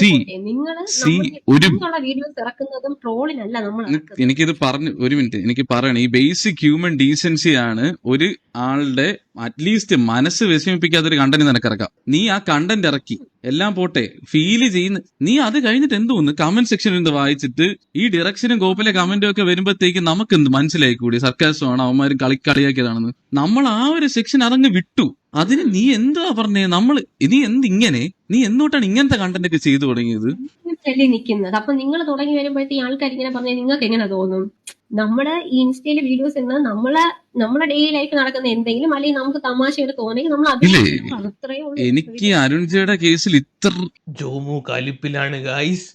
നിങ്ങൾ വീഡിയോസ് ഇറക്കുന്നതും ട്രോളിനല്ല നമ്മൾ. എനിക്കിത് പറഞ്ഞു ഒരു മിനിറ്റ്, എനിക്ക് പറയണം, ഈ ബേസിക് ഹ്യൂമൻ ഡീസൻസി ആണ് ഒരു ആളുടെ അറ്റ്ലീസ്റ്റ് മനസ്സ് വിഷമിപ്പിക്കാത്തൊരു കണ്ടന്റ് നിനക്ക് ഇറക്കാം. നീ ആ കണ്ടന്റ് ഇറക്കി എല്ലാം പോട്ടെ, ഫീല് ചെയ്യുന്ന നീ അത് കഴിഞ്ഞിട്ട് എന്തോന്ന് കമന്റ് സെക്ഷനിൽ നിന്ന് വായിച്ചിട്ട് ഈ ഡിറക്ഷനും കോപ്പിലെ കമന്റും ഒക്കെ വരുമ്പോഴത്തേക്ക് നമുക്ക് എന്ത് മനസ്സിലായി കൂടി സർക്കാസമാണ് അവന്മാരും കളിയാക്കിയതാണെന്ന്. നമ്മൾ ആ ഒരു സെക്ഷൻ അതങ്ങ് വിട്ടു. അതിന് നീ എന്തുവാ പറഞ്ഞേ? നീ എന്നോട്ടാണ് ഇങ്ങനത്തെ കണ്ടന്റ് ഒക്കെ ചെയ്തു തുടങ്ങിയത്? നിൽക്കുന്നത്. അപ്പൊ നിങ്ങൾ തുടങ്ങി വരുമ്പോഴത്തേക്ക് ആൾക്കാർ ഇങ്ങനെ പറഞ്ഞാൽ നിങ്ങൾക്ക് എങ്ങനെ തോന്നും? നമ്മുടെ ഈ ഇൻസ്റ്റയിലെ വീഡിയോസ് എന്നത് നമ്മളെ ഡെയിലി ലൈഫ് നടക്കുന്ന എന്തെങ്കിലും അല്ലെങ്കിൽ നമുക്ക് തമാശയുടെ തോന്നെങ്കിൽ നമ്മൾ അത്രേ ഉള്ളൂ. എനിക്ക് അരുൺജിയുടെ കേസിൽ ഇത്ര ജോമു കലിപ്പിലാണ് ഗായ്സ്.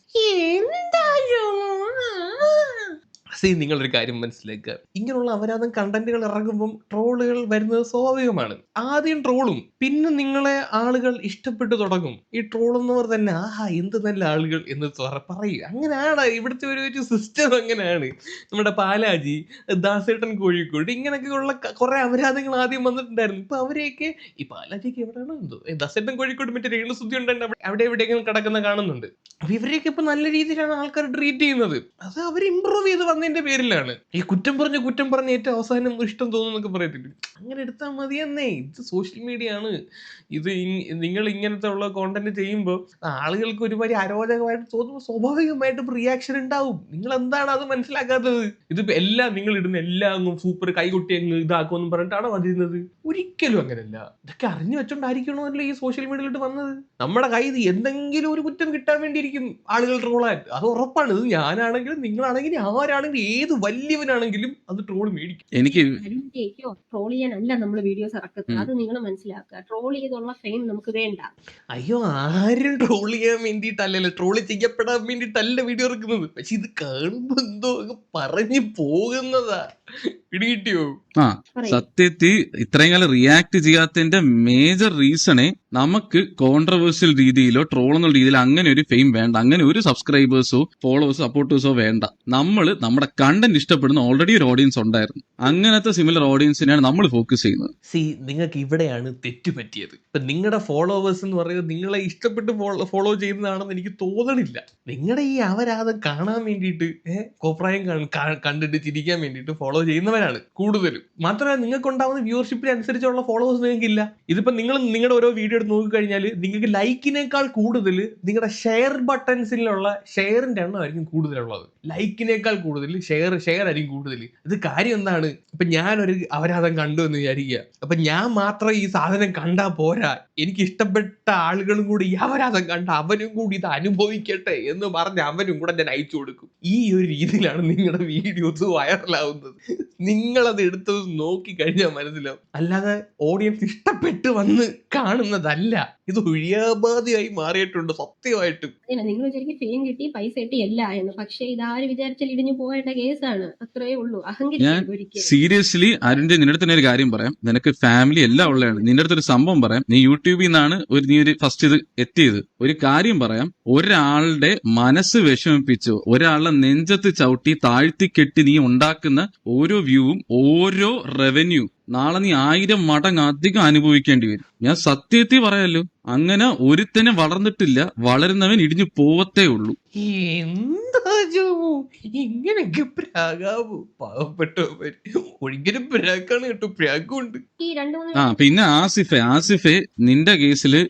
നിങ്ങളൊരു കാര്യം മനസ്സിലാക്കുക, ഇങ്ങനെയുള്ള അപരാധം കണ്ടന്റുകൾ ഇറങ്ങുമ്പോൾ ട്രോളുകൾ വരുന്നത് സ്വാഭാവികമാണ്. ആദ്യം ട്രോളും, പിന്നെ നിങ്ങളെ ആളുകൾ ഇഷ്ടപ്പെട്ടു തുടങ്ങും. ഈ ട്രോളുന്നവർ തന്നെ ആഹാ എന്ത് നല്ല ആളുകൾ എന്ന് പറയും. അങ്ങനെയാണ് ഇവിടുത്തെ ഒരു സിസ്റ്റം. അങ്ങനെയാണ്. നമ്മുടെ പാലാജി, ദാസേട്ടൻ കോഴിക്കോട്, ഇങ്ങനെയൊക്കെയുള്ള കുറെ അപരാധങ്ങൾ ആദ്യം വന്നിട്ടുണ്ടായിരുന്നു. ഇപ്പൊ അവരെയൊക്കെ ഈ പാലാജിക്ക് എവിടെയാണ് എന്തോ ദാസേട്ടൻ കോഴിക്കോട് മറ്റേ രേണുസുദ്ധി ഉണ്ടായിരുന്നു, അവിടെ എവിടെയെങ്കിലും കിടക്കുന്ന കാണുന്നുണ്ട്. അപ്പൊ ഇവരെയൊക്കെ ഇപ്പൊ നല്ല രീതിയിലാണ് ആൾക്കാർ ട്രീറ്റ് ചെയ്യുന്നത്. അത് അവർ ഇമ്പ്രൂവ് ചെയ്ത് വന്നതിന്റെ പേരിലാണ്. ഈ കുറ്റം പറഞ്ഞ് ഏറ്റവും അവസാനം ഇഷ്ടം തോന്നുന്നൊക്കെ പറയത്തില്ല. അങ്ങനെ എടുത്താൽ മതിയെന്നേ. ഇത് സോഷ്യൽ മീഡിയ ആണ്. ഇത് നിങ്ങൾ ഇങ്ങനത്തെ ഉള്ള കോണ്ടന്റ് ചെയ്യുമ്പോൾ ആളുകൾക്ക് ഒരുമാതിരി അരോചകമായിട്ട് തോന്നുമ്പോൾ സ്വാഭാവികമായിട്ടും റിയാക്ഷൻ ഉണ്ടാവും. നിങ്ങൾ എന്താണ് അത് മനസ്സിലാക്കാത്തത്? ഇതിപ്പോ എല്ലാം നിങ്ങൾ ഇടുന്ന എല്ലാം അങ്ങ് സൂപ്പർ കൈകൊട്ടി അങ്ങ് ഇതാക്കുമെന്ന് പറഞ്ഞിട്ടാണോ വന്നിരുന്നത്? ഒരിക്കലും അങ്ങനെയല്ല. ഇതൊക്കെ അറിഞ്ഞു വെച്ചോണ്ടായിരിക്കണമല്ലോ ഈ സോഷ്യൽ മീഡിയയിലോട്ട് വന്നത്. നമ്മുടെ കയ്യിൽ എന്തെങ്കിലും ഒരു കുറ്റം കിട്ടാൻ വേണ്ടിയിരിക്കും ആളുകൾ ട്രോളാൻ. അത് ഉറപ്പാണ്. ഇത് ഞാനാണെങ്കിലും നിങ്ങളാണെങ്കിലും ആരാണെങ്കിലും ഏത് വലിയവനാണെങ്കിലും അത് ട്രോൾ മേടിക്കും. എനിക്ക് ട്രോൾ ചെയ്യാനല്ല നമ്മൾ വീഡിയോസ് ഇറക്കുന്നത്. അത് നിങ്ങൾ മനസ്സിലാക്കുക. ട്രോൾ ചെയ്തുള്ള ഫെയിം നമുക്ക് വേണ്ട. അയ്യോ, ആരും ട്രോൾ ചെയ്യാൻ വേണ്ടിയിട്ടല്ലല്ലോ, ട്രോൾ ചെയ്യപ്പെടാൻ വേണ്ടിയിട്ടല്ല വീഡിയോ ഇറക്കുന്നത്. പക്ഷെ ഇത് കാണുമ്പോ എന്തോ പറഞ്ഞു പോകുന്നതാ. പിടികിട്ടിയോ? സത്യത്തിൽ ഇത്രയും കാലം റിയാക്ട് ചെയ്യാത്തതിന്റെ മേജർ റീസണേ നമുക്ക് കോൺട്രവേഴ്സ്യൽ രീതിയിലോ ട്രോൾ എന്നുള്ള രീതിയിൽ അങ്ങനെ ഒരു ഫെയിം വേണ്ട. അങ്ങനെ ഒരു സബ്സ്ക്രൈബേഴ്സോ ഫോളോവേഴ്സോ സപ്പോർട്ടേഴ്സോ വേണ്ട. നമ്മുടെ കണ്ടന്റ് ഇഷ്ടപ്പെടുന്ന ഓൾറെഡി ഒരു ഓഡിയൻസ് ഉണ്ടായിരുന്നു. അങ്ങനത്തെ സിമിലർ ഓഡിയൻസിനെയാണ് നമ്മൾ ഫോക്കസ് ചെയ്യുന്നത്. നിങ്ങൾക്ക് ഇവിടെയാണ് തെറ്റ് പറ്റിയത്. ഇപ്പൊ നിങ്ങളുടെ ഫോളോവേഴ്സ് എന്ന് പറയുന്നത് നിങ്ങളെ ഇഷ്ടപ്പെട്ട് ഫോളോ ചെയ്യുന്നതാണെന്ന് എനിക്ക് തോന്നണില്ല. നിങ്ങളുടെ ഈ അപരാധം കാണാൻ വേണ്ടിയിട്ട് കോപ്രായം കണ്ടിട്ട് ചിരിക്കാൻ വേണ്ടിയിട്ട് ഫോളോ ചെയ്യുന്നവരാണ് കൂടുതലും. മാത്രമല്ല നിങ്ങൾക്ക് ഉണ്ടാവുന്ന വ്യൂവർഷിപ്പിന് അനുസരിച്ചുള്ള ഫോളോവേഴ്സ് നിങ്ങൾക്കില്ല. ഇതിപ്പോ നിങ്ങളുടെ ഓരോ വീഡിയോ എടുത്ത് നോക്കിക്കഴിഞ്ഞാൽ നിങ്ങൾക്ക് ലൈക്കിനേക്കാൾ കൂടുതൽ നിങ്ങളുടെ ഷെയർ ബട്ടൺസിലുള്ള ഷെയറിന്റെ എണ്ണമായിരിക്കും കൂടുതലുള്ളത്. ലൈക്കിനേക്കാൾ കൂടുതൽ ഷെയർ ആയിരിക്കും കൂടുതൽ. ഇത് കാര്യം എന്താണ്? ഇപ്പൊ ഞാനൊരു അപരാധം കണ്ടു എന്ന് വിചാരിക്കുക. അപ്പൊ ഞാൻ മാത്രം ഈ സാധനം കണ്ടാ പോരാ, എനിക്ക് ഇഷ്ടപ്പെട്ട ആളുകളും കൂടി ഈ അപരാധം കണ്ട അവനും കൂടി ഇത് അനുഭവിക്കട്ടെ എന്ന് പറഞ്ഞ് അവനും കൂടെ ഞാൻ അയച്ചു കൊടുക്കും. ഈ ഒരു രീതിയിലാണ് നിങ്ങളുടെ വീഡിയോസ് വൈറലാവുന്നത്. നിങ്ങളത് എടുത്തത് നോക്കി കഴിഞ്ഞാൽ മനസ്സിലാവും. അല്ലാതെ ഓഡിയൻസ് ഇഷ്ടപ്പെട്ട് വന്ന് കാണുന്നതല്ല. ഇത് ഒഴിയാബാധയായി മാറിയിട്ടുണ്ട് സത്യമായിട്ടും. നിങ്ങൾ വിചാരിക്കും ഫെയിം കിട്ടി പൈസ കിട്ടി അല്ല എന്ന്. പക്ഷെ ഇതാര് വിചാരിച്ചാൽ ഇടിഞ്ഞു പോകേണ്ട കേസാണ്. അത്രേ ഉള്ളൂ. ഞാൻ സീരിയസ്ലി അരുണിന്റെ നിന്റെ അടുത്ത് ഒരു കാര്യം പറയാം. നിനക്ക് ഫാമിലി എല്ലാം ഉള്ളതാണ്. നിന്റെ അടുത്തൊരു സംഭവം പറയാം. നീ യൂട്യൂബിൽ നിന്നാണ് നീ ഒരു ഫസ്റ്റ് ഇത് എത്തിയത്. ഒരു കാര്യം പറയാം. ഒരാളുടെ മനസ്സ് വിഷമിപ്പിച്ചു, ഒരാളുടെ നെഞ്ചത്ത് ചവിട്ടി താഴ്ത്തിക്കെട്ടി നീ ഉണ്ടാക്കുന്ന ഓരോ വ്യൂവും ഓരോ റവന്യൂ നാളെ നീ 1000 മടങ്ങ് അധികം അനുഭവിക്കേണ്ടി വരും. ഞാൻ സത്യത്തിൽ പറയാലോ, അങ്ങനെ ഒരുത്തനെ വളർന്നിട്ടില്ല. വളരുന്നവൻ ഇടിഞ്ഞു പോവത്തേ ഉള്ളൂ. എന്താ ജോമു ഇങ്ങനെയൊക്കെ പ്രാകാവൂ? പാവപ്പെട്ടവര് ഒരിക്കലും പ്രാക്കാണ് കേട്ടോ, പ്രാക്കുണ്ട്. പിന്നെ ആസിഫെ നിന്റെ കേസില്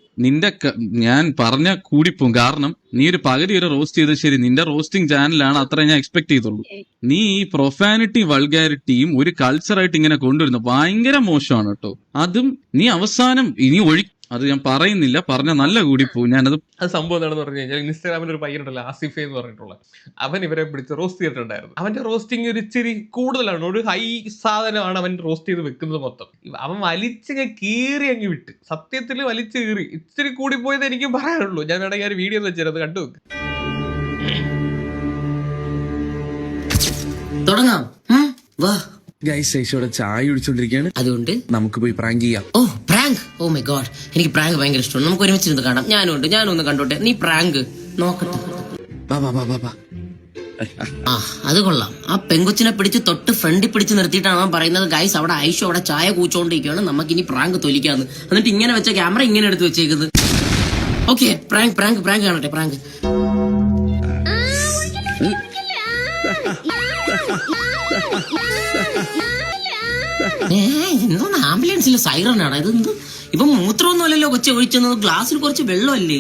ഞാൻ പറഞ്ഞ കൂടിപ്പോവും. കാരണം നീ ഒരു പകുതി വരെ റോസ്റ്റ് ചെയ്തത് ശരി, നിന്റെ റോസ്റ്റിംഗ് ചാനലാണ്, അത്ര ഞാൻ എക്സ്പെക്ട് ചെയ്തുള്ളൂ. നീ ഈ പ്രൊഫാനിറ്റി വൾഗാരിറ്റിയും ഒരു കൾച്ചറായിട്ട് ഇങ്ങനെ കൊണ്ടുവരുന്നത് ഭയങ്കര മോശമാണ് കേട്ടോ. അതും നീ അവസാനം ഇനി അത് ഞാൻ പറയുന്നില്ല, പറഞ്ഞ നല്ല കൂടി പോകും. ഞാനത് അത് സംഭവം എന്താണെന്ന് പറഞ്ഞു കഴിഞ്ഞാൽ ഇൻസ്റ്റാഗ്രാമിൽ ഒരു പയ്യനുണ്ടല്ലോ ആസിഫ് എന്ന് പറഞ്ഞിട്ടുള്ള, അവൻ ഇവരെ പിടിച്ച് റോസ്റ്റ് ചെയ്തിട്ടുണ്ടായിരുന്നു. അവന്റെ റോസ്റ്റിംഗ് ഒരു ഇച്ചിരി കൂടുതലാണ്, ഒരു ഹൈ സാധനമാണ് അവൻ റോസ്റ്റ് ചെയ്ത് വെക്കുന്നത് മൊത്തം. അവൻ വലിച്ച് കീറി അങ്ങ് വിട്ട്, സത്യത്തിൽ വലിച്ച് കീറി. ഇച്ചിരി കൂടി പോയത് എനിക്ക് പറയാനുള്ളൂ. ഞാൻ വേണമെങ്കിൽ ഒരു വീഡിയോ വെച്ചാൽ അത് കണ്ടു വെക്ക്. തുടങ്ങാം. വാ ഗൈസ് ഐശോടെ ചായ കുടിച്ചോണ്ടിരിക്കുകയാണ്, അതുകൊണ്ട് നമുക്ക് പോയി പ്രാങ്ക് ചെയ്യാം. ഓ പ്രാങ്ക്, ഓ മൈ ഗോഡ്, എനിക്ക് പ്രാങ്ക് ഭയങ്കര ഇഷ്ടമാണ്. നമുക്ക് ഒരുമിച്ചിരുന്ന് കാണാം. ഞാനും ഒന്ന് കണ്ടോട്ടെ. നീ പ്രാങ്ക് നോക്കട്ടെ. ആ അത് കൊള്ളാം. ആ പെങ്കൊച്ചിനെ പിടിച്ച് തൊട്ട് ഫ്രണ്ടിൽ പിടിച്ച് നിർത്തിയിട്ടാണ് അവൻ പറയുന്നത്, ഗൈസ് അവിടെ ഐഷു അവിടെ ചായ കൂച്ചോണ്ടിരിക്കുകയാണ്, നമുക്ക് ഇനി പ്രാങ്ക് തൊലിക്കാന്ന്. എന്നിട്ട് ഇങ്ങനെ വെച്ച ക്യാമറ ഇങ്ങനെ എടുത്ത് വെച്ചേക്കുന്നത്. ഓക്കെ, പ്രാങ്ക് കാണട്ടെ. പ്രാങ്ക് എന്തോന്ന് ആംബുലൻസിൽ സൈറനാണ് ഇതെന്ത്? ഇപ്പൊ മൂത്രമൊന്നുമല്ലല്ലോ കൊച്ചെ ഒഴിച്ചത്, ഗ്ലാസ്സിൽ കുറച്ച് വെള്ളമല്ലേ?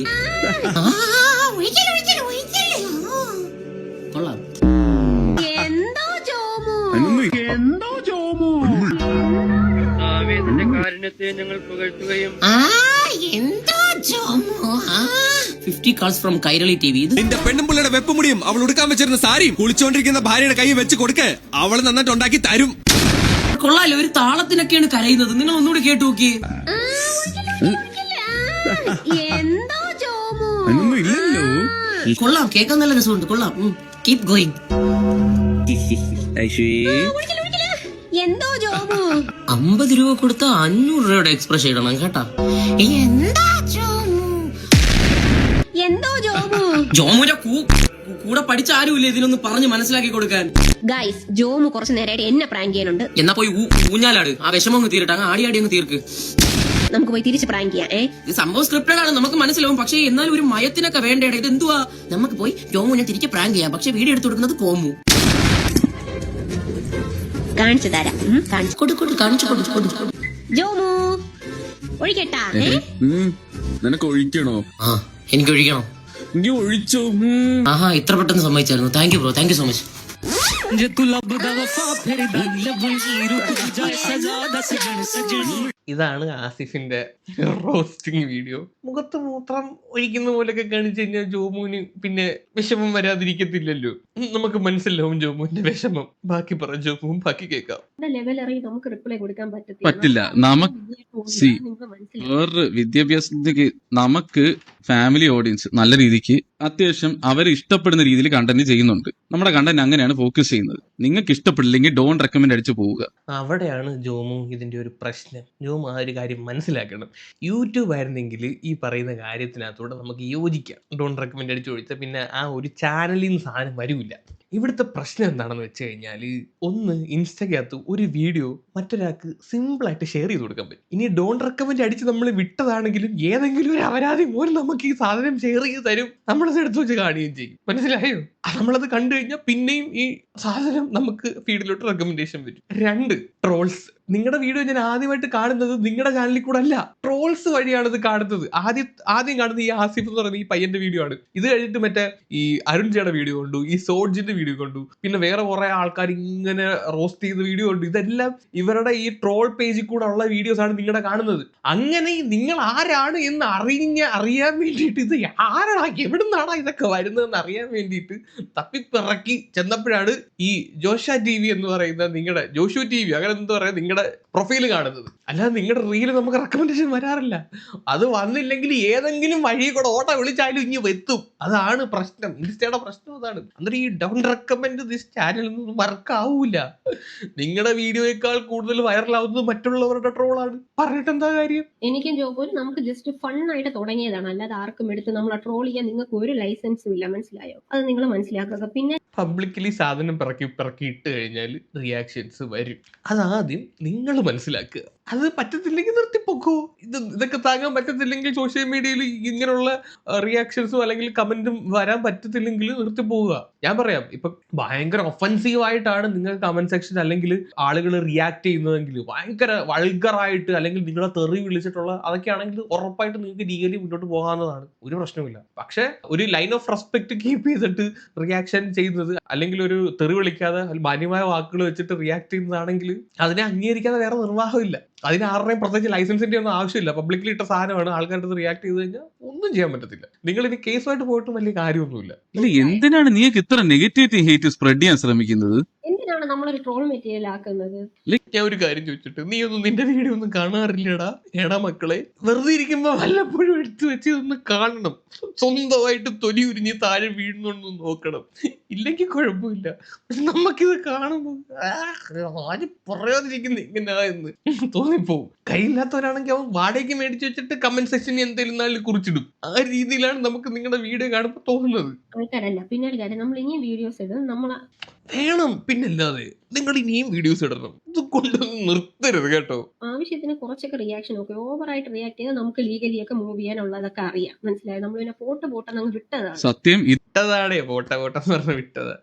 കൊള്ളാം. ഞങ്ങൾ പുകഴ്ത്തുകയും 50 calls from കൈരളി TV. നിന്റെ പെണ്ണുമ്പിള്ളയുടെ വെപ്പുമുടിയും അവൾ ഉടുക്കാൻ വെച്ചിരുന്ന സാരിയും കുളിച്ചോണ്ടിരിക്കുന്ന ഭാര്യയുടെ കൈ വെച്ച് കൊടുക്ക്, അവള് നന്നായിട്ട് ഉണ്ടാക്കി തരും. കൊള്ളാലോ, ഒരു താളത്തിനൊക്കെയാണ് കരയുന്നത്. നിങ്ങൾ ഒന്നുകൂടി കേട്ടു നോക്കിയേ. കൊള്ളാം, കേൾക്കാൻ നല്ല രസമുണ്ട്. കൊള്ളാം, കീപ് ഗോയിങ്. എന്തോ ജോമു 50 രൂപ കൊടുത്ത 500 രൂപയുടെ എക്സ്പ്രഷൻ ഇടണം കേട്ടാ. എന്തോ ജോമു ജോമുന്റെ കൂടെ പഠിച്ച ആരുമില്ല ഇതിനൊന്ന് പറഞ്ഞ് മനസ്സിലാക്കി കൊടുക്കാൻ. ഗൈസ്, ജോമു കുറച്ച് നേരമായിട്ട് എന്നെ പ്രാങ്ക് ചെയ്യാനുണ്ട്. എന്നാ പോയി ഊഞ്ഞാലാട്, ആ വിഷമം അങ്ങ് തീരട്ടെ. ആടി അങ്ങ് തീർക്ക്. നമുക്ക് പോയി തിരിച്ച് പ്രാങ്ക് ചെയ്യാം. ഇത് സംഭവം സ്ക്രിപ്റ്റഡ് ആണ്, നമുക്ക് മനസ്സിലാവും. പക്ഷേ എന്നാലും ഒരു മയത്തിനൊക്കെ വേണ്ടേ? ഇത് എന്തുവാ? നമുക്ക് പോയി ജോമുനെ തിരിച്ച് പ്രാങ്ക് ചെയ്യാം. പക്ഷെ വീഡിയോ എടുത്തു കൊടുക്കുന്നത് കോമു. കാണിച്ചു തരാം. കാണിച്ചു. ജോമു ഒഴിക്കട്ടാ? നിനക്ക് ഒഴിക്കണോ? ആ എനിക്ക് ഒഴിക്കണം. നീ ഒഴിച്ചോ? ആഹാ, ഇത്ര പെട്ടെന്ന് സമ്മതിച്ചായിരുന്നു. Thank you bro, thank you so much. ഇതാണ് ആസിഫിന്റെ റോസ്റ്റിംഗ് വീഡിയോ. മുഖത്ത് മൂത്രം ഒഴിക്കുന്ന പോലൊക്കെ കാണിച്ചു കഴിഞ്ഞാൽ ജോമുവിന് പിന്നെ വിഷമം വരാതിരിക്കത്തില്ലല്ലോ. നമുക്ക് മനസ്സിലാവും ജോമുവിന്റെ വിഷമം. ബാക്കി പറ ജോമുവും, ബാക്കി കേൾക്കാം. ലെവൽ അറിയി നമുക്ക് റിപ്ലൈ കൊടുക്കാൻ പറ്റില്ല. വേറൊരു വിദ്യാഭ്യാസത്തിലേക്ക് നമുക്ക് ഫാമിലി ഓഡിയൻസ് നല്ല രീതിക്ക് അത്യാവശ്യം അവരെ ഇഷ്ടപ്പെടുന്ന രീതിയിൽ കണ്ടന്റ് ചെയ്യുന്നുണ്ട്. നമ്മുടെ കണ്ടന്റ് അങ്ങനെയാണ് ഫോക്കസ് ചെയ്യുന്നത്. നിങ്ങൾക്ക് ഇഷ്ടപ്പെടില്ലെങ്കിൽ ഡോണ്ട് റെക്കമെൻഡ് അടിച്ചു പോവുക. അവിടെയാണ് ജോമു ഇതിന്റെ ഒരു പ്രശ്നം. ജോമു ആ ഒരു കാര്യം മനസ്സിലാക്കണം. യൂട്യൂബ് ആയിരുന്നെങ്കിൽ ഈ പറയുന്ന കാര്യത്തിനകത്തൂടെ നമുക്ക് യോജിക്കാം. ഡോണ്ട് റെക്കമെൻഡ് അടിച്ചു ചോദിച്ചാൽ പിന്നെ ആ ഒരു ചാനലിൽ നിന്ന് സാധനം വരില്ല. ഇവിടുത്തെ പ്രശ്നം എന്താണെന്ന് വെച്ച് കഴിഞ്ഞാൽ, ഒന്ന് ഇൻസ്റ്റയ്ക്കകത്ത് ഒരു വീഡിയോ മറ്റൊരാൾക്ക് സിമ്പിളായിട്ട് ഷെയർ ചെയ്ത് കൊടുക്കാൻ പറ്റും. ഇനി ഡോണ്ട് റെക്കമെൻഡ് അടിച്ച് നമ്മൾ വിട്ടതാണെങ്കിലും ഏതെങ്കിലും ഒരു അപരാധി പോലും നമുക്ക് ഈ സാധനം ഷെയർ ചെയ്ത് തരും, നമ്മളത് എടുത്തു വെച്ച് കാണുകയും ചെയ്യും. മനസ്സിലായോ? നമ്മളത് കണ്ടു കഴിഞ്ഞാൽ പിന്നെയും ഈ സാധനം നമുക്ക് ഫീഡിലോട്ട് റെക്കമെൻഡേഷൻ വരും. 2, ട്രോൾസ്. നിങ്ങളുടെ വീഡിയോ ഞാൻ ആദ്യമായിട്ട് കാണുന്നത് നിങ്ങളുടെ ചാനലിൽ കൂടെ അല്ല, ട്രോൾസ് വഴിയാണ് ഇത് കാണുന്നത്. ആദ്യം കാണുന്നത് ഈ ആസിഫ് എന്ന് പറയുന്ന ഈ പയ്യന്റെ വീഡിയോ ആണ്. ഇത് കഴിഞ്ഞിട്ട് മറ്റേ ഈ അരുൺജയുടെ വീഡിയോ കണ്ടു, ഈ സോഡ്ജിന്റെ വീഡിയോ കണ്ടു, പിന്നെ വേറെ കുറെ ആൾക്കാർ ഇങ്ങനെ റോസ്റ്റ് ചെയ്ത വീഡിയോ കണ്ടു. ഇതെല്ലാം ഇവരുടെ ഈ ട്രോൾ പേജിൽ കൂടെ ഉള്ള വീഡിയോസ് ആണ് നിങ്ങളുടെ കാണുന്നത്. അങ്ങനെ നിങ്ങൾ ആരാണ് എന്ന് അറിയാൻ വേണ്ടിയിട്ട്, ഇത് ആരാടാ എവിടുന്നാടാ ഇതൊക്കെ വരുന്നതെന്ന് അറിയാൻ വേണ്ടിയിട്ട് തപ്പിപ്പിറക്കി ചെന്നപ്പോഴാണ് ഈ ജോഷ TV എന്ന് പറയുന്ന നിങ്ങളുടെ ജോഷു TV അങ്ങനെ എന്താ പറയുക നിങ്ങളുടെ പ്രൊഫൈല് കാണുന്നത്. അല്ലാതെ നിങ്ങളുടെ റീല് നമുക്ക് റെക്കമെൻഡേഷൻ വരാറില്ല. അത് വന്നില്ലെങ്കിൽ ഏതെങ്കിലും വഴി കൂടെ ഓട്ട വിളിച്ചാലും ഇനി എത്തും. അതാണ് പ്രശ്നം. ഇൻസ്റ്റയുടെ പ്രശ്നം അതാണ്. അന്നേരം ഈ ഡോണ്ട് റെക്കമെൻഡ് ദിസ് ചാനലൊന്നും വർക്ക് ആവൂല. നിങ്ങളുടെ വീഡിയോയേക്കാൾ കൂടുതൽ വൈറലാവുന്നത് മറ്റുള്ളവരുടെ ട്രോളാണ്. പറഞ്ഞിട്ട് എന്താ കാര്യം? എനിക്കും ജോബോലും നമുക്ക് ജസ്റ്റ് ഫണ്ണായിട്ട് തുടങ്ങിയതാണ്. അല്ലാതെ ആർക്കും എടുത്ത് നമ്മളെ ട്രോൾ ചെയ്യാൻ നിങ്ങൾക്ക് ഒരു ലൈസൻസും ഇല്ല. മനസ്സിലായോ? അത് നിങ്ങൾ മനസ്സിലാക്കുക. പിന്നെ പബ്ലിക്കലി സാധനം പിറക്കി ഇട്ട് കഴിഞ്ഞാൽ റിയാക്ഷൻസ് വരും. അതാദ്യം നിങ്ങൾ മനസ്സിലാക്കുക. അത് പറ്റത്തില്ലെങ്കിൽ നിർത്തിപ്പോക്കോ. ഇതൊക്കെ താങ്ങാൻ പറ്റത്തില്ലെങ്കിൽ സോഷ്യൽ മീഡിയയിൽ ഇങ്ങനെയുള്ള റിയാക്ഷൻസും അല്ലെങ്കിൽ കമന്റും വരാൻ പറ്റത്തില്ലെങ്കിൽ നിർത്തിപ്പോവുക. ഞാൻ പറയാം, ഇപ്പൊ ഭയങ്കര ഒഫൻസീവ് ആയിട്ടാണ് നിങ്ങൾ കമന്റ് സെക്ഷൻ അല്ലെങ്കിൽ ആളുകൾ റിയാക്ട് ചെയ്യുന്നതെങ്കിൽ, ഭയങ്കര വൾഗറായിട്ട് അല്ലെങ്കിൽ നിങ്ങളെ തെറി വിളിച്ചിട്ടുള്ള അതൊക്കെ ആണെങ്കിൽ ഉറപ്പായിട്ട് നിങ്ങൾക്ക് ലീഗലി മുന്നോട്ട് പോകാവുന്നതാണ്, ഒരു പ്രശ്നമില്ല. പക്ഷെ ഒരു ലൈൻ ഓഫ് റെസ്പെക്ട് കീപ്പ് ചെയ്തിട്ട് റിയാക്ഷൻ ചെയ്യുന്നത്, അല്ലെങ്കിൽ ഒരു തെറി വിളിക്കാതെ മാന്യമായ വാക്കുകൾ വെച്ചിട്ട് റിയാക്ട് ചെയ്യുന്നതാണെങ്കിൽ അതിനെ അംഗീകരിക്കാതെ വേറെ നിർവാഹമില്ല. അതിന് ആരുടെയും പ്രത്യേകിച്ച് ലൈസൻസിന്റെ ഒന്നും ആവശ്യമില്ല. പബ്ലിക്കലി ഇട്ട സാധനമാണ്, ആൾക്കാരുടെ റിയാക്ട് ചെയ്ത് കഴിഞ്ഞാൽ ഒന്നും ചെയ്യാൻ പറ്റത്തില്ല. നിങ്ങൾ ഇനി കേസുമായിട്ട് പോയിട്ടും വലിയ കാര്യമൊന്നുമില്ല. ഇല്ല, എന്തിനാണ് നീക്ക് ഇത്ര നെഗറ്റിവിറ്റി ഹേറ്റ് സ്പ്രെഡ് ചെയ്യാൻ ശ്രമിക്കുന്നത്? എന്തിനാണ് നമ്മളൊരു ട്രോൾ മെറ്റീരിയൽ ആക്കുന്നത്? ഞാൻ ഒരു കാര്യം ചോദിച്ചിട്ട്, നീ ഒന്നും നിന്റെ വീഡിയോ ഒന്നും കാണാറില്ലടാ? എടാ മക്കളെ, വെറുതെ ഇരിക്കുമ്പോ വല്ലപ്പോഴും എടുത്തു വെച്ച് ഒന്ന് കാണണം. സ്വന്തമായിട്ട് തൊലി ഉരിഞ്ഞ് താഴെ വീഴുന്നൊന്നും നോക്കണം. ഇല്ലെങ്കിൽ കുഴപ്പമില്ല. പക്ഷെ നമുക്കിത് കാണുമ്പോ ആരും പറയാതിരിക്കുന്ന ഇങ്ങനെ എന്ന് തോന്നിപ്പോവും. കയ്യില്ലാത്തവരാണെങ്കിൽ അവൻ വാടകയ്ക്ക് മേടിച്ചു വെച്ചിട്ട് കമന്റ് സെക്ഷനിൽ എന്തെങ്കിലും നാളിൽ കുറിച്ചിടും. ആ രീതിയിലാണ് നമുക്ക് നിങ്ങളുടെ വീഡിയോ കാണുമ്പോൾ തോന്നുന്നത്. ആൾക്കാരല്ല, പിന്നെ ഒരു കാര്യം, നമ്മൾ ഇനിയും വീഡിയോസ് ഇടും. നമ്മളെ വേണം, പിന്നല്ലാതെ നിങ്ങൾ ഇനിയും വീഡിയോസ് ഇടണം. ഇത് കൊണ്ടൊന്നും നിർത്തരുത് കേട്ടോ. ആവശ്യത്തിന് കുറച്ചൊക്കെ റിയാക്ഷൻ ഒക്കെ ഓവറായിട്ട് റിയാക്ട് ചെയ്താൽ നമുക്ക് ലീഗലി ഒക്കെ മൂവ് ചെയ്യാനുള്ളതൊക്കെ അറിയാം, മനസ്സിലായി? നമ്മൾ പിന്നെ പോട്ടെ അങ്ങ് വിട്ടതാണ്. സത്യം വിട്ടതാണേ, പോട്ടെന്ന് പറഞ്ഞ് വിട്ടതാ.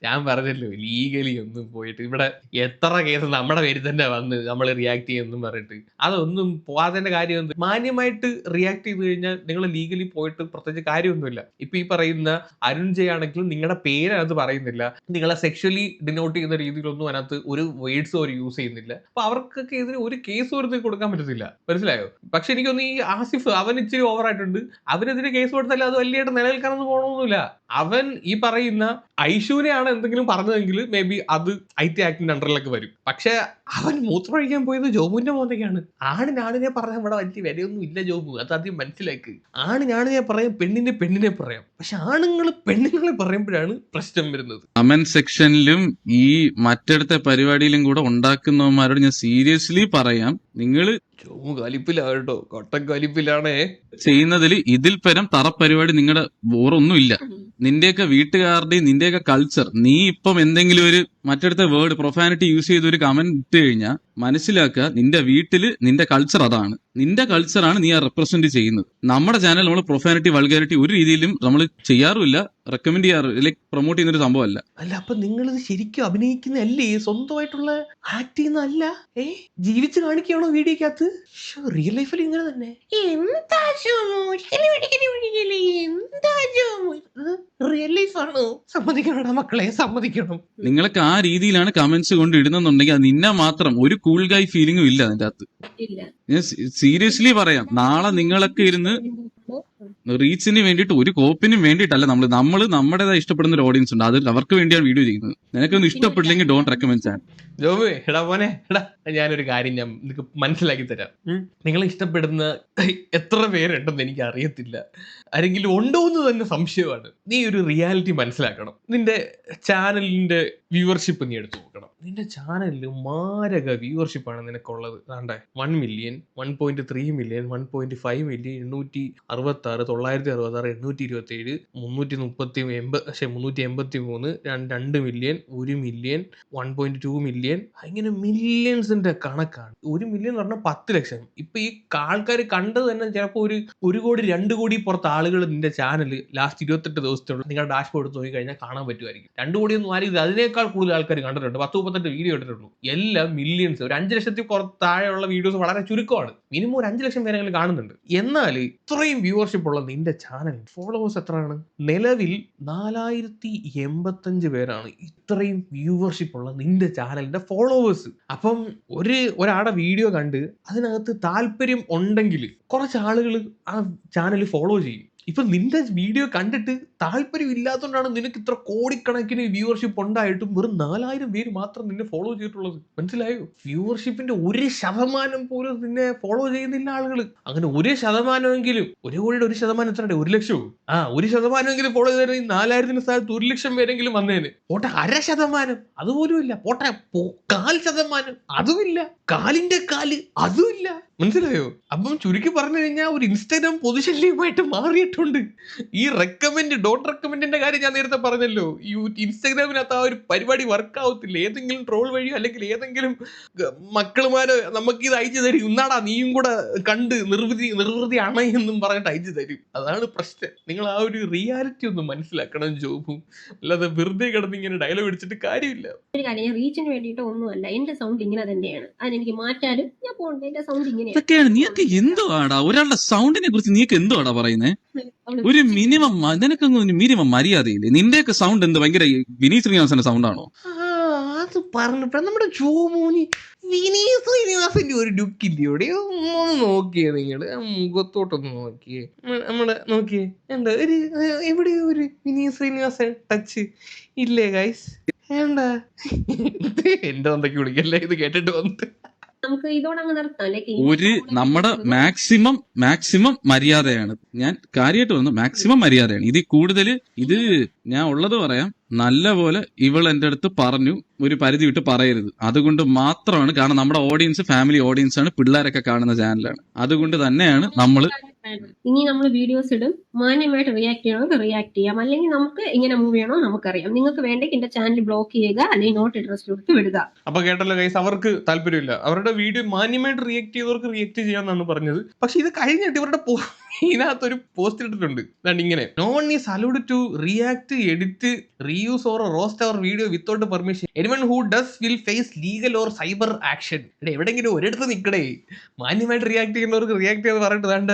ഞാൻ പറഞ്ഞല്ലോ, ലീഗലി ഒന്നും പോയിട്ട് ഇവിടെ എത്ര കേസ് നമ്മുടെ പേരിൽ തന്നെ വന്ന് നമ്മൾ റിയാക്ട് ചെയ്യുമെന്നും പറഞ്ഞിട്ട് അതൊന്നും പോകാതെ കാര്യം. മാന്യമായിട്ട് റിയാക്ട് ചെയ്ത് കഴിഞ്ഞാൽ നിങ്ങൾ ലീഗലി പോയിട്ട് പ്രത്യേകിച്ച് കാര്യമൊന്നുമില്ല. ഇപ്പൊ ഈ പറയുന്ന അരുൺ ജെ ആണെങ്കിലും നിങ്ങളുടെ പേരത് പറയുന്നില്ല, നിങ്ങളെ സെക്ഷലി ഡിനോട്ട് ചെയ്യുന്ന രീതിയിലൊന്നും അതിനകത്ത് ഒരു വേർഡ്സ് അവർ യൂസ് ചെയ്യുന്നില്ല. അപ്പൊ അവർക്കൊക്കെ എതിരെ ഒരു കേസ് ഒരു കൊടുക്കാൻ പറ്റത്തില്ല, മനസ്സിലായോ? പക്ഷെ എനിക്കൊന്ന് ഈ ആസിഫ് അവൻ ഇച്ചിരി ഓവറായിട്ടുണ്ട്. അവനെതിരെ കേസ് കൊടുത്താലും അത് വലിയായിട്ട് നിലനിൽക്കാനൊന്നും പോകണമെന്നില്ല. അവൻ ഈ പറയുന്ന ഐഷുവിനെയാണ് എന്തെങ്കിലും പറഞ്ഞതെങ്കിൽ മേ ബി അത് IT ആക്ടിന്റെ അണ്ടറിലൊക്കെ വരും. പക്ഷെ അവൻ മൂത്രമൊഴിക്കാൻ പോയത് ജോബുവിന്റെ മോന്തയ്ക്കാണ്. ആണിനെ പറഞ്ഞാൽ ഇവിടെ വലിയ വിലയൊന്നും ഇല്ല ജോബു, അത് ആദ്യം മനസ്സിലാക്ക്. ആണിനെ പറയാം, പെണ്ണിനെ പറയാം. പക്ഷെ ആണുങ്ങൾ പെണ്ണുങ്ങളെ പറയുമ്പോഴാണ് പ്രശ്നം വരുന്നത്. കമന്റ് സെക്ഷനിലും ഈ മറ്റടുത്ത പരിപാടിയിലും കൂടെ ഉണ്ടാക്കുന്നവന്മാരോട് ഞാൻ സീരിയസ്ലി പറയാം, നിങ്ങൾ ജോബു കലിപ്പിലാട്ടോ, കൊട്ടൻ കലിപ്പിലാണേ ചെയ്യുന്നതിൽ ഇതിൽ പരം തറപ്പരിപാടി നിങ്ങളുടെ വേറൊന്നും ഇല്ല. നിന്റെയൊക്കെ വീട്ടുകാരുടെയും നിന്റെയൊക്കെ കൾച്ചർ, നീ ഇപ്പം എന്തെങ്കിലും ഒരു മറ്റടുത്ത വേർഡ് പ്രൊഫാനിറ്റി യൂസ് ചെയ്ത് ഒരു കമന്റ് ഇട്ട് കഴിഞ്ഞാൽ മനസ്സിലാക്കുക, നിന്റെ വീട്ടില് നിന്റെ കൾച്ചർ അതാണ്. നിന്റെ കൾച്ചറാണ് നീ ആ റെപ്രസെന്റ് ചെയ്യുന്നത്. നമ്മുടെ ചാനൽ നമ്മൾ പ്രൊഫാനിറ്റി വൾഗാരിറ്റി ഒരു രീതിയിലും നമ്മൾ ചെയ്യാറുമില്ല, റെക്കമെൻഡ് ചെയ്യാറ് ലൈക്ക് പ്രൊമോട്ട് ചെയ്യുന്നൊരു സംഭവമല്ല. അല്ല, അപ്പൊ നിങ്ങളിത് ശരിക്കും അഭിനയിക്കുന്നല്ലേ? സ്വന്തമായിട്ടുള്ള ആക്ട് ചെയ്യുന്നതല്ല? ജീവിച്ച് കാണിക്കുകയാണോ വീഡിയോക്കകത്ത്? റിയൽ ലൈഫിൽ ഇങ്ങനെ തന്നെ? റിയൽ ലൈഫ് ആണോ? സമ്മതിക്കണോടാ മക്കളെ, സമ്മതിക്കണം. നിങ്ങൾക്ക് ആ രീതിയിലാണ് കമന്റ്സ് കൊണ്ട് ഇടുന്നുണ്ടെങ്കിൽ അത് നിന്നെ മാത്രം ഒരു കൂൾ ഗൈ ഫീലിംഗും ഇല്ല അതിന്റെ അകത്ത്. ഞാൻ സീരിയസ്ലി പറയാം, നാളെ നിങ്ങളൊക്കെ ഇരുന്ന് റീച്ചിന് വേണ്ടിയിട്ട് ഒരു കോപ്പിനും വേണ്ടിയിട്ടല്ല നമ്മൾ നമ്മുടേതായി ഇഷ്ടപ്പെടുന്ന ഒരു ഓഡിയൻസ് ഉണ്ട്, അത് അവർക്ക് വേണ്ടിയാണ് വീഡിയോ ചെയ്യുന്നത്. നിനക്കൊന്നും ഇഷ്ടപ്പെട്ടില്ലെങ്കിൽ ഡോണ്ട് റെക്കമെൻഡ് ചാനൽ. ജോബ് എടാ മോനെ, ഞാനൊരു കാര്യം ഞാൻ നിങ്ങൾക്ക് മനസ്സിലാക്കി തരാം. നിങ്ങളെ ഇഷ്ടപ്പെടുന്ന എത്ര പേരുണ്ടെന്ന് എനിക്ക് അറിയത്തില്ല, ആരെങ്കിലും ഉണ്ടോ എന്ന് തന്നെ സംശയമാണ്. നീ ഒരു റിയാലിറ്റി മനസ്സിലാക്കണം. നിന്റെ ചാനലിന്റെ വ്യൂവർഷിപ്പ് നീ എടുത്തു നോക്കണം. നിന്റെ ചാനലിൽ മാരക വ്യൂവർഷിപ്പാണ് നിനക്കുള്ളത്. അതാണ്ട് 1 million, 1.3 million, 1.5 million, 866, 966, 827, 383, 2 million, 1 million, 1.2 million, അങ്ങനെ മില്യൺസിന്റെ കണക്കാണ്. 1 മില്യൺ എന്ന് പറഞ്ഞാൽ 10 ലക്ഷം. ഇപ്പൊ ഈ ആൾക്കാർ കണ്ടത് തന്നെ ചിലപ്പോ 1 കോടി 2 കോടി പുറത്ത് ആളുകൾ നിന്റെ ചാനൽ ലാസ്റ്റ് 28 ദിവസത്തുള്ള നിങ്ങളുടെ ഡാഷ്ബോർഡ് നോക്കി കഴിഞ്ഞാൽ കാണാൻ പറ്റുമായിരിക്കും. 2 കോടിയൊന്നും ആരും അതിനേക്കാൾ കൂടുതൽ ആൾക്കാർ കണ്ടിട്ടുണ്ട്. 10-38 വീഡിയോ ഇട്ടിട്ടുള്ളൂ. എല്ലാം മില്യൺസ്. ഒരു 5 ലക്ഷത്തിൽ താഴെയുള്ള വീഡിയോസ് വളരെ ചുരുക്കമാണ്. മിനിമം ഒരു 5 ലക്ഷം പേരെങ്കിലും കാണുന്നുണ്ട്. എന്നാൽ ഇത്രയും വ്യൂവർഷിപ്പ് ഉള്ള നിന്റെ ചാനൽ ഫോളോവേഴ്സ് എത്രയാണ്? നിലവിൽ 4085 പേരാണ് ഇത്രയും വ്യൂവർഷിപ്പ് ഉള്ള നിന്റെ ചാനലിന്റെ ഫോളോവേഴ്സ്. അപ്പം ഒരാളുടെ വീഡിയോ കണ്ട് അതിനകത്ത് താല്പര്യം ഉണ്ടെങ്കിൽ കുറച്ച് ആളുകൾ ആ ചാനൽ ഫോളോ ചെയ്യും. ഇപ്പൊ നിന്റെ വീഡിയോ കണ്ടിട്ട് താല്പര്യം ഇല്ലാത്തതുകൊണ്ടാണ് നിനക്ക് ഇത്ര കോടിക്കണക്കിന് വ്യൂവർഷിപ്പ് ഉണ്ടായിട്ടും വെറും 4000 പേര് മാത്രം നിന്നെ ഫോളോ ചെയ്തിട്ടുള്ളത്. മനസ്സിലായോ? വ്യൂവർഷിപ്പിന്റെ 1% പോലും നിന്നെ ഫോളോ ചെയ്യുന്നില്ല ആളുകൾ. അങ്ങനെ 1%, 1 കോടിയുടെ 1% എത്രയുണ്ട്? 1 ലക്ഷവും. 1% ഫോളോ ചെയ്ത 4000 സ്ഥലത്ത് 1 ലക്ഷം പേരെങ്കിലും വന്നേന്. പോട്ടെ 0.5%, അതുപോലും ഇല്ല. പോട്ടെ 0.25%, അതുമില്ല. 1/4 അതുമില്ല. മനസ്സിലായോ? അപ്പം ചുരുക്കി പറഞ്ഞു കഴിഞ്ഞാൽ ഒരു ഇൻസ്റ്റാഗ്രാം പൊതുശല്യമായിട്ട് മാറിയിട്ടുണ്ട്. ഈ ഡോട്ട് റെക്കമെൻഡിന്റെ കാര്യം ഞാൻ നേരത്തെ പറഞ്ഞല്ലോ. ഈ ഇൻസ്റ്റാഗ്രാമിനകത്ത് ആ ഒരു പരിപാടി വർക്ക് ആവത്തില്ല. ഏതെങ്കിലും ട്രോൾ വഴിയോ അല്ലെങ്കിൽ ഏതെങ്കിലും മക്കളുമാരോ നമുക്ക് ഇത് അയച്ചു തരും, ഇന്നാടാ നീയും കൂടെ കണ്ട് നിർവൃതി അണയെന്നും പറഞ്ഞിട്ട് അയച്ചു തരും. അതാണ് പ്രശ്നം. നിങ്ങൾ ആ ഒരു റിയാലിറ്റി ഒന്ന് മനസ്സിലാക്കണം ജോബും. അല്ലാതെ വെറുതെ കിടന്ന് ഇങ്ങനെ ഡയലോഗ് അടിച്ചിട്ട് കാര്യമില്ല. ഒരു കാര്യം, ഞാൻ റീച്ചിന് വേണ്ടിയിട്ട് ഒന്നുമല്ല, എന്റെ സൗണ്ട് ഇങ്ങനെ തന്നെയാണ്. അതിനെനിക്ക് മാറ്റാനും ഞാൻ പോകണ്ട. എന്റെ സൗണ്ട് ഇങ്ങനെയാണ്. ഇതൊക്കെയാണ് നീക്ക് എന്തോ ആടാ, ഒരാളുടെ സൗണ്ടിനെ കുറിച്ച് നീക്ക് എന്തോ ആടാ പറയുന്നേ? ഒരു മിനിമം നിനക്കൊന്നും ഒരു മിനിമം മര്യാദയില്ലേ? നിന്റെയൊക്കെ സൗണ്ട് എന്ത് ഭയങ്കര വിനീത് ശ്രീനിവാസന്റെ സൗണ്ടാണോ? അത് പറഞ്ഞപ്പോ നമ്മുടെ ജോമോനി വിനീത് ശ്രീനിവാസന്റെ ഒരു ലുക്ക് ഇല്ലയോടെ? ഒന്ന് നോക്കിയേ നിങ്ങള്, മുഖത്തോട്ടൊന്ന് നോക്കിയേ, നമ്മുടെ നോക്കിയേ, എന്താ ഒരു എവിടെയോ ഒരു വിനീത് ശ്രീനിവാസൻ ടച്ച് ഇല്ലേ ഗൈസ്? എന്താ എന്റെ എന്തൊക്കെ വിളിക്കല്ലേ ഇത് കേട്ടിട്ട് വന്നിട്ട്. നമുക്ക് ഇതോടങ്ങ് നിർത്താം. ഒരു നമ്മുടെ മാക്സിമം മര്യാദയാണ്. ഞാൻ കാര്യമായിട്ട് വന്നു, മാക്സിമം മര്യാദയാണ്. ഇതിൽ കൂടുതൽ ഇത് ഞാൻ ഉള്ളത് പറയാം. നല്ല പോലെ ഇവൾ എന്റെ അടുത്ത് പറഞ്ഞു ഒരു പരിധി വിട്ട് പറയരുത്. അതുകൊണ്ട് മാത്രമാണ്, കാരണം നമ്മുടെ ഓഡിയൻസ് ഫാമിലി ഓഡിയൻസ് ആണ്, പിള്ളേരൊക്കെ കാണുന്ന ചാനലാണ്. അതുകൊണ്ട് തന്നെയാണ് നമ്മള് ഇനി നമ്മൾ വീഡിയോസ് ഇടും, മാന്യമായിട്ട് റിയാക്ട് ചെയ്യണമെങ്കിൽ റിയാക്ട് ചെയ്യാം, അല്ലെങ്കിൽ നമുക്ക് എങ്ങനെ മൂവ് ചെയ്യണോ നമുക്കറിയാം. നിങ്ങൾക്ക് വേണ്ടെങ്കിൽ എന്റെ ചാനൽ ബ്ലോക്ക് ചെയ്യുക, അല്ലെങ്കിൽ നോട്ട് ഇൻട്രസ്റ്റ് കൊടുത്ത് വിടുക. അപ്പൊ കേട്ടല്ലോ ഗൈസ്, അവർക്ക് താല്പര്യമില്ല. അവരുടെ വീഡിയോ മാന്യമായിട്ട് റിയാക്ട് ചെയ്തവർക്ക് റിയാക്ട് ചെയ്യാന്നാണ് പറഞ്ഞത്. പക്ഷെ ഇത് കഴിഞ്ഞിട്ട് ഇവരുടെ ഇതിനകത്തൊരു പോസ്റ്റ് ഇട്ടിട്ടുണ്ട് ഇങ്ങനെ: no one is allowed to react, edit, reuse or roast our video without permission. Anyone who does will face legal or cyber action. എവിടെയെങ്കിലും ഒരിടത്ത് നിൽക്കണേ. മാന്യമായിട്ട് റിയാക്ട് ചെയ്യുന്നവർക്ക് റിയാക്ട് ചെയ്ത് പറഞ്ഞിട്ട് വേണ്ട,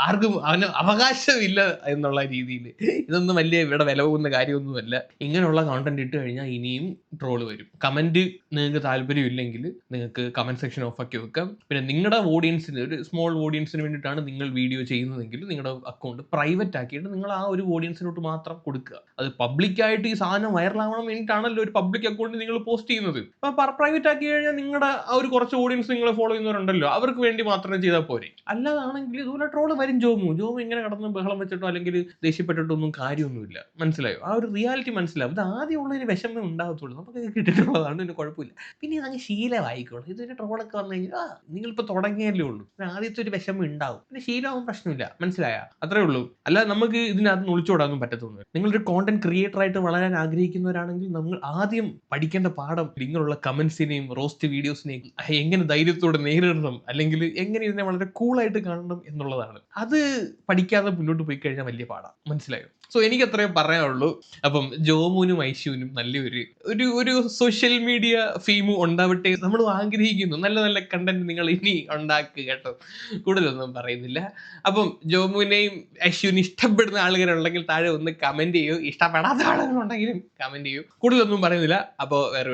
ആർക്കും അവന് അവകാശമില്ല എന്നുള്ള രീതിയിൽ. ഇതൊന്നും വലിയ ഇവിടെ വില പോകുന്ന കാര്യമൊന്നുമല്ല. ഇങ്ങനെയുള്ള കോണ്ടന്റ് ഇട്ട് കഴിഞ്ഞാൽ ഇനിയും ട്രോള് വരും. കമന്റ് നിങ്ങൾക്ക് താല്പര്യമില്ലെങ്കിൽ നിങ്ങൾക്ക് കമന്റ് സെക്ഷൻ ഓഫ് ആക്കി വെക്കാം. പിന്നെ നിങ്ങളുടെ ഓഡിയൻസിന്, ഒരു സ്മോൾ ഓഡിയൻസിന് വേണ്ടിയിട്ടാണ് നിങ്ങൾ വീഡിയോ ചെയ്യുന്നതെങ്കിൽ നിങ്ങളുടെ അക്കൗണ്ട് പ്രൈവറ്റ് ആക്കിയിട്ട് നിങ്ങൾ ആ ഒരു ഓഡിയൻസിനോട്ട് മാത്രം കൊടുക്കുക. അത് പബ്ലിക്കായിട്ട് ഈ സാധനം വൈറലാവണം വേണ്ടിയിട്ടാണല്ലോ ഒരു പബ്ലിക് അക്കൗണ്ട് നിങ്ങൾ പോസ്റ്റ് ചെയ്യുന്നത്. അപ്പൊ പ്രൈവറ്റ് ആക്കി കഴിഞ്ഞാൽ നിങ്ങളുടെ ആ ഒരു കുറച്ച് ഓഡിയൻസ് നിങ്ങളെ ഫോളോ ചെയ്യുന്നവരുണ്ടല്ലോ, അവർക്ക് വേണ്ടി മാത്രമേ ചെയ്താൽ പോരെ. അല്ലാതാണെങ്കിൽ ഇതുപോലെ ട്രോള് വരും. ജോമു ഇങ്ങനെ കടന്ന് ബഹളം വെച്ചിട്ടോ അല്ലെങ്കിൽ ദേഷ്യപ്പെട്ടിട്ടോ ഒന്നും കാര്യമൊന്നുമില്ല. മനസ്സിലായോ? ആ ഒരു റിയാലിറ്റി മനസ്സിലാവും. ഇത് ആദ്യമുള്ളൊരു വിഷമം ഉണ്ടാകത്തുള്ളൂ. നമുക്ക് കിട്ടിയിട്ടുള്ളതാണ്, ഇതിന് കുഴപ്പമില്ല. പിന്നെ ഇതങ്ങ് ശീലമായിക്കോളും. ഇതൊരു ട്രോളൊക്കെ വന്നു കഴിഞ്ഞാൽ നിങ്ങളിപ്പോൾ തുടങ്ങിയല്ലേ ഉള്ളൂ. ആദ്യത്തെ ഒരു വിഷമം ഉണ്ടാവും, പിന്നെ ശീലമാവും, പ്രശ്നമില്ല. മനസ്സിലായ? അത്രേ ഉള്ളൂ. അല്ല നമുക്ക് ഇതിനകത്ത് ഒളിച്ചോടാനും പറ്റത്തൊന്നും. നിങ്ങളൊരു കോണ്ടന്റ് ക്രിയേറ്റർ ആയിട്ട് വളരാൻ ആഗ്രഹിക്കുന്നവരാണെങ്കിൽ നമ്മൾ ആദ്യം പഠിക്കേണ്ട പാഠം ഇങ്ങനെയുള്ള കമന്റ്സിനെയും റോസ്റ്റ് വീഡിയോസിനെയും എങ്ങനെ ധൈര്യത്തോടെ നേരിടണം, അല്ലെങ്കിൽ എങ്ങനെ ഇതിനെ വളരെ കൂളായിട്ട് കാണണം എന്നുള്ളതാണ്. അത് പഠിക്കാതെ മുന്നോട്ട് പോയി കഴിഞ്ഞാൽ വലിയ പാടാണ്. മനസ്സിലായോ? സോ എനിക്ക് അത്രയും പറയാനുള്ളൂ. അപ്പം ജോമുനും ഐശുവിനും നല്ലൊരു സോഷ്യൽ മീഡിയ ഫെയിമും ഉണ്ടാവട്ടെ നമ്മൾ ആഗ്രഹിക്കുന്നു. നല്ല നല്ല കണ്ടന്റ് നിങ്ങൾ ഇനി ഉണ്ടാക്കുക കേട്ടോ. കൂടുതലൊന്നും പറയുന്നില്ല. അപ്പം ജോമുവിനെയും ഐശുവിനും ഇഷ്ടപ്പെടുന്ന ആളുകളുണ്ടെങ്കിൽ താഴെ ഒന്ന് കമന്റ് ചെയ്യൂ. ഇഷ്ടപ്പെടാത്ത ആളുകളുണ്ടെങ്കിലും കമന്റ് ചെയ്യൂ. കൂടുതലൊന്നും പറയുന്നില്ല. അപ്പോൾ വേറെ